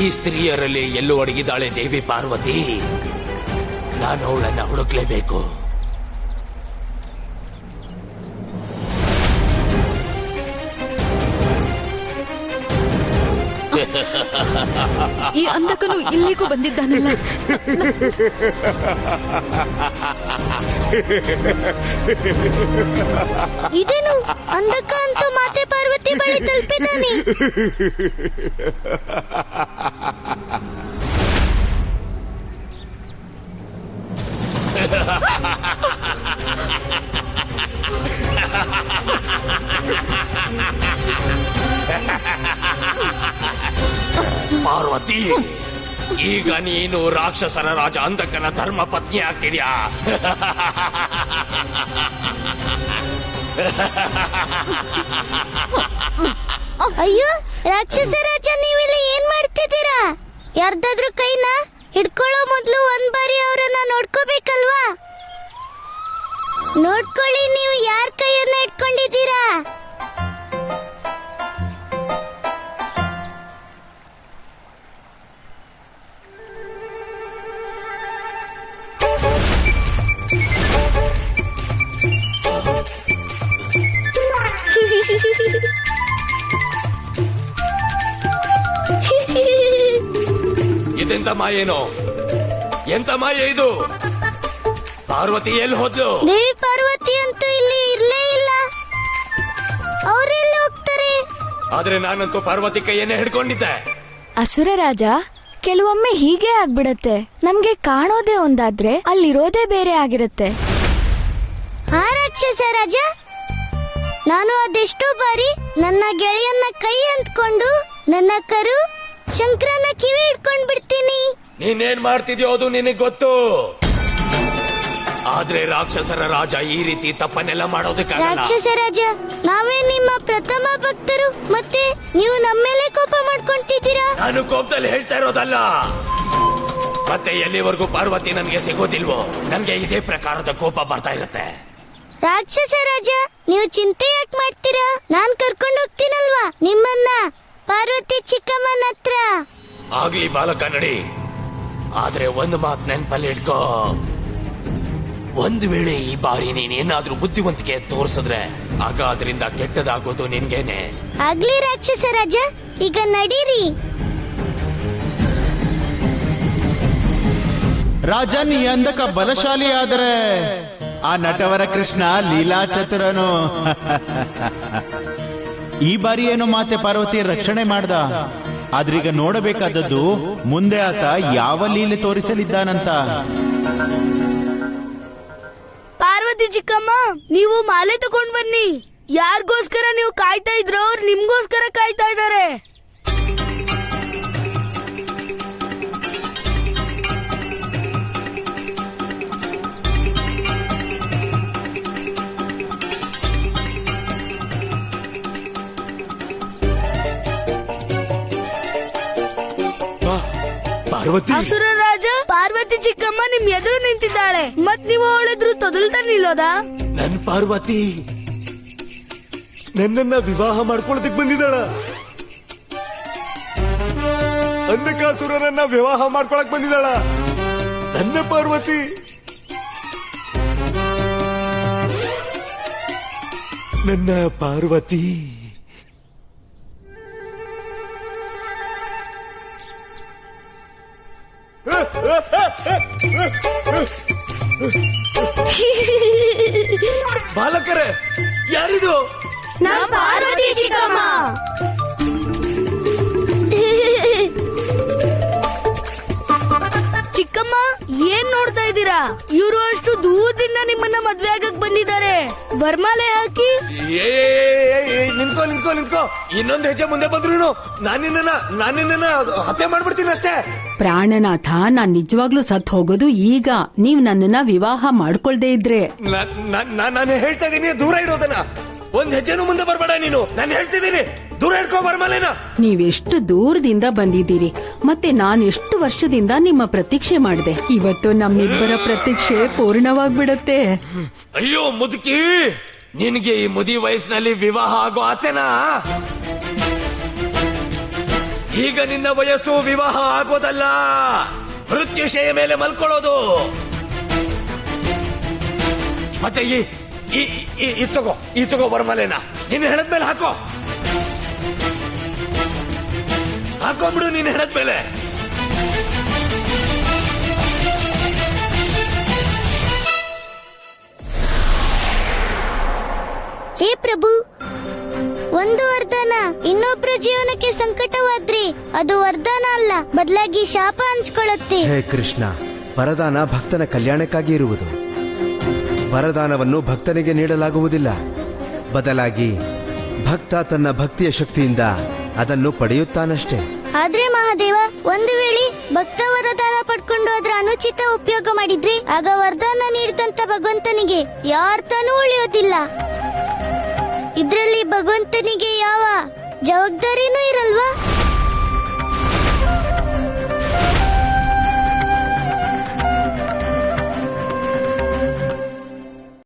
ಈ ಸ್ತ್ರೀಯರಲ್ಲಿ ಎಲ್ಲೋ ಅಡಗಿದ್ದಾಳೆ ದೇವಿ ಪಾರ್ವತಿ. ನಾನು ಅವಳನ್ನ ಹುಡುಕ್ಲೇಬೇಕು. ಈ ಅಂಧಕನು ಇಲ್ಲಿಗೂ ಬಂದಿದ್ದಾನಲ್ಲ. ಇದೇನು ಅಂಧಕ ಅಂತ ಮಾತೆ ಪಾರ್ವತಿ ಬಳಿ ತಲುಪಿದ್ದಾನೆ. ಪಾರ್ವತಿ, ಈಗ ನೀನು ರಾಕ್ಷಸರ ರಾಜ ಅಂಧಕನ ಧರ್ಮ ಪತ್ನಿ ಆಗ್ತಿದ್ಯಾ? ಅಯ್ಯೋ ರಾಕ್ಷಸ ರಾಜ, ನೀವಿಲ್ಲಿ ಏನ್ ಮಾಡ್ತಿದ್ದೀರಾ? ಯಾರ್ದಾದ್ರೂ ಕೈನ ಹಿಡ್ಕೊಳ್ಳೋ ಮೊದ್ಲು ಒಂದ್ ಬಾರಿ ಅವರನ್ನ ನೋಡ್ಕೋಬೇಕಲ್ವಾ? ನೋಡ್ಕೊಳ್ಳಿ, ನೀವು ಯಾರ ಕೈಯನ್ನ ಇಟ್ಕೊಂಡಿದ್ದೀರಾ? ಇದೆಂತ ಮಾಯೇನೋ? ಎಂತ ಮಾಯೆ ಇದು? ಪಾರ್ವತಿ ಎಲ್ಲಿ ಹೋದ್ಲು? ದೇವಿ ಪಾರ್ವತಿ ಅಂತೂ ಇಲ್ಲಿ ಇರ್ಲೇ ಇಲ್ಲ. ಅವರೆಲ್ಲಿ ಹೋಗ್ತಾರೆ? ಆದ್ರೆ ನಾನಂತೂ ಪಾರ್ವತಿ ಕೈಯನ್ನೇ ಹಿಡ್ಕೊಂಡಿದ್ದೆ. ಅಸುರ ರಾಜ, ಕೆಲವೊಮ್ಮೆ ಹೀಗೆ ಆಗ್ಬಿಡತ್ತೆ. ನಮ್ಗೆ ಕಾಣೋದೇ ಒಂದಾದ್ರೆ ಅಲ್ಲಿರೋದೇ ಬೇರೆ ಆಗಿರುತ್ತೆ. ಹಾ ರಾಕ್ಷಸ ರಾಜ, ನಾನು ಅದೆಷ್ಟೋ ಬಾರಿ ನನ್ನ ಗೆಳೆಯನ್ನ ಕೈ ಅಂದ್ಕೊಂಡು ನನ್ನ ಕರು ಶಂಕರನ ಕಿವಿ ಹಿಡ್ಕೊಂಡ್ ಬಿಡ್ತೀನಿ. ನೀನೇನ್ ಮಾಡ್ತಿದ್ಯೋ ಅದು ನಿನಗ್ ಗೊತ್ತು. ಆದ್ರೆ ರಾಕ್ಷಸರ ರಾಜ ಈ ರೀತಿ ತಪ್ಪನ್ನೆಲ್ಲ ಮಾಡೋದಕ್ಕಾಗಲ್ಲ. ರಾಕ್ಷಸ ರಾಜ, ನಾವೇ ನಿಮ್ಮ ಪ್ರಥಮ ಭಕ್ತರು, ಮತ್ತೆ ನೀವು ನಮ್ಮೇಲೆ ಕೋಪ ಮಾಡ್ಕೊಂತಿದ್ದೀರಾ? ನಾನು ಕೋಪದಲ್ಲಿ ಹೇಳ್ತಾ ಇರೋದಲ್ಲ. ಮತ್ತೆ ಎಲ್ಲಿವರೆಗೂ ಪಾರ್ವತಿ ನನ್ಗೆ ಸಿಗೋದಿಲ್ವೋ ನನ್ಗೆ ಇದೇ ಪ್ರಕಾರದ ಕೋಪ ಬರ್ತಾ ಇರುತ್ತೆ. ರಾಕ್ಷಸ ರಾಜ, ನೀವು ಚಿಂತೆ ಯಾಕೆ ಮಾಡ್ತೀರಾ? ನಾನ್ ಕರ್ಕೊಂಡು ಹೋಗ್ತೀನಲ್ವಾ ನಿಮ್ಮನ್ನ ಪಾರ್ವತಿ ಚಿಕ್ಕಮ್ಮನ ಹತ್ರ. ಆಗ್ಲಿ ಬಾಲಕ, ನಡಿ. ಆದ್ರೆ ಒಂದು ಮಾತು ನೆನ್ಪಲ್ಲಿ ಇಟ್ಕೋ, ಒಂದು ವೇಳೆ ಈ ಬಾರಿ ನೀನೇನಾದ್ರೂ ಬುದ್ಧಿವಂತಿಕೆ ತೋರಿಸಿದ್ರೆ ಆಗ ಅದರಿಂದ ಕೆಟ್ಟದಾಗೋದು ನಿನ್ಗೇನೆ. ಆಗ್ಲಿ ರಾಕ್ಷಸ ರಾಜ, ಈಗ ನಡೀರಿ. ರಾಜನ್ ಈ ಅಂಧಕ ಬಲಶಾಲಿ ಆದರೆ ಆ ನಟವರ ಕೃಷ್ಣ ಲೀಲಾ ಚತುರನು. ಈ ಬಾರಿ ಏನೋ ಮಾತೆ ಪಾರ್ವತಿ ರಕ್ಷಣೆ ಮಾಡ್ದ. ಆದ್ರೀಗ ನೋಡಬೇಕಾದದ್ದು ಮುಂದೆ ಆತ ಯಾವ ಲೀಲೆ ತೋರಿಸಲಿದ್ದಾನಂತ. ಪಾರ್ವತಿ ಚಿಕ್ಕಮ್ಮ, ನೀವು ಮಾಲೆ ತಗೊಂಡ್ ಬನ್ನಿ. ಯಾರಿಗೋಸ್ಕರ ನೀವು ಕಾಯ್ತಾ ಇದ್ರೋ ಅವ್ರು ನಿಮ್ಗೋಸ್ಕರ ಕಾಯ್ತಾ ಇದ್ದಾರೆ. ಪಾರ್ವತಿ, ಅಸುರ ರಾಜ, ಪಾರ್ವತಿ ಚಿಕ್ಕಮ್ಮ ನಿಮ್ ಎದುರು ನಿಂತಿದ್ದಾಳೆ. ಮತ್ ನೀವು ಅವಳೆದ್ರು ತೊದಲ್ತಾ ನಿಲ್ಲೋದಾ? ನನ್ ಪಾರ್ವತಿ ನನ್ನನ್ನ ವಿವಾಹ ಮಾಡ್ಕೊಳ್ಳೋದಕ್ ಬಂದಿದ್ದಾಳ. ಅಂಧಕಾಸುರನನ್ನ ವಿವಾಹ ಮಾಡ್ಕೊಳಕ್ ಬಂದಿದ್ದಾಳ ನನ್ನ ಪಾರ್ವತಿ. ನನ್ನ ಪಾರ್ವತಿ. ಬಾಲಕರೇ, ಯಾರಿದು? ಪಾರ್ವತಿ ಚಿಕ್ಕಮ್ಮ. ಚಿಕ್ಕಮ್ಮ, ಏನ್ ನೋಡ್ತಾ ಇದ್ದೀರಾ? ಇವರು ಅಷ್ಟು ದೂರದಿಂದ ನಿಮ್ಮನ್ನ ಮದ್ವೆ ಆಗಕ್ ಬಂದಿದ್ದಾರೆ. ಬರ್ಮಾಲೆ ಹಾಕಿ. ನಿಂತ್ಕೋ ನಿಂತ್ಕೋ ನಿಂತ್ಕೋ. ಇನ್ನೊಂದು ಹೆಜ್ಜೆ ಮುಂದೆ ಬಂದ್ರು ನಾನಿನ್ನ ಹತ್ಯೆ ಮಾಡ್ಬಿಡ್ತೀನಿ ಅಷ್ಟೇ. ಪ್ರಾಣನಾಥ, ನಾನ್ ನಿಜವಾಗ್ಲೂ ಸತ್ ಹೋಗೋದು ಈಗ. ನೀವ್ ನನ್ನನ್ನ ವಿವಾಹ ಮಾಡ್ಕೊಳ್ದೇ ಇದ್ರೆ. ನಾನು ಹೇಳ್ತಾ ಇದೀನಿ, ದೂರ ಇಡೋದನ್ನ. ಒಂದ್ ಹೆಜ್ಜೆನೂ ಮುಂದೆ ಬರ್ಬೇಡ ನೀನು. ನಾನು ಹೇಳ್ತಿದ್ದೀನಿ, ದೂರ ಇಡ್ಕೋ ಬರ್ಮಾಲೆನ. ನೀವೆಷ್ಟು ದೂರದಿಂದ ಬಂದಿದ್ದೀರಿ, ಮತ್ತೆ ನಾನು ಎಷ್ಟು ವರ್ಷದಿಂದ ನಿಮ್ಮ ಪ್ರತೀಕ್ಷೆ ಮಾಡಿದೆ. ಇವತ್ತು ನಮ್ಮಿಬ್ಬರ ಪ್ರತೀಕ್ಷೆ ಪೂರ್ಣವಾಗ್ಬಿಡತ್ತೆ. ಅಯ್ಯೋ ಮುದುಕಿ, ನಿನ್ಗೆ ಈ ಮುದಿ ವಯಸ್ಸಿನಲ್ಲಿ ವಿವಾಹ ಆಗೋ ಆಸೆನಾ? ಈಗ ನಿನ್ನ ವಯಸ್ಸು ವಿವಾಹ ಆಗೋದಲ್ಲ, ಮೃತ್ಯುಶಯ ಮೇಲೆ ಮಲ್ಕೊಳ್ಳೋದು. ಮತ್ತೆ ಈ ತಗೋ ವರಮಾಲೆನ ನೀನ್ ಹೆಣದ್ಮೇಲೆ ಹಾಕೊಂಬಿಡು ನೀನ್ ಹೆಣದ್ಮೇಲೆ. ಹೇ ಪ್ರಭು, ಒಂದು ವರದಾನ ಇನ್ನೊಬ್ರ ಜೀವನಕ್ಕೆ ಸಂಕಟವಾದ್ರೆ ಅದು ವರದಾನ ಅಲ್ಲ, ಬದಲಾಗಿ ಶಾಪ ಅನ್ಸ್ಕೊಳ್ಳುತ್ತೆ. ಹೇ ಕೃಷ್ಣ, ವರದಾನ ಭಕ್ತನ ಕಲ್ಯಾಣಕ್ಕಾಗಿ ಇರುವುದು. ವರದಾನವನ್ನು ಭಕ್ತನಿಗೆ ನೀಡಲಾಗುವುದಿಲ್ಲ, ಬದಲಾಗಿ ಭಕ್ತ ತನ್ನ ಭಕ್ತಿಯ ಶಕ್ತಿಯಿಂದ ಅದನ್ನು ಪಡೆಯುತ್ತಾನಷ್ಟೇ. ಆದ್ರೆ ಮಹಾದೇವ, ಒಂದು ವೇಳೆ ಭಕ್ತ ವರದಾನ ಪಡ್ಕೊಂಡು ಅದರ ಅನುಚಿತ ಉಪಯೋಗ ಮಾಡಿದ್ರೆ ಆಗ ವರದಾನ ನೀಡಿದಂತ ಭಗವಂತನಿಗೆ ಯಾರ್ಥನೂ ಉಳಿಯೋದಿಲ್ಲ. ಇದ್ರಲ್ಲಿ ಭಗವಂತನಿಗೆ ಯಾವ ಜವಾಬ್ದಾರಿನೂ ಇರಲ್ವಾ?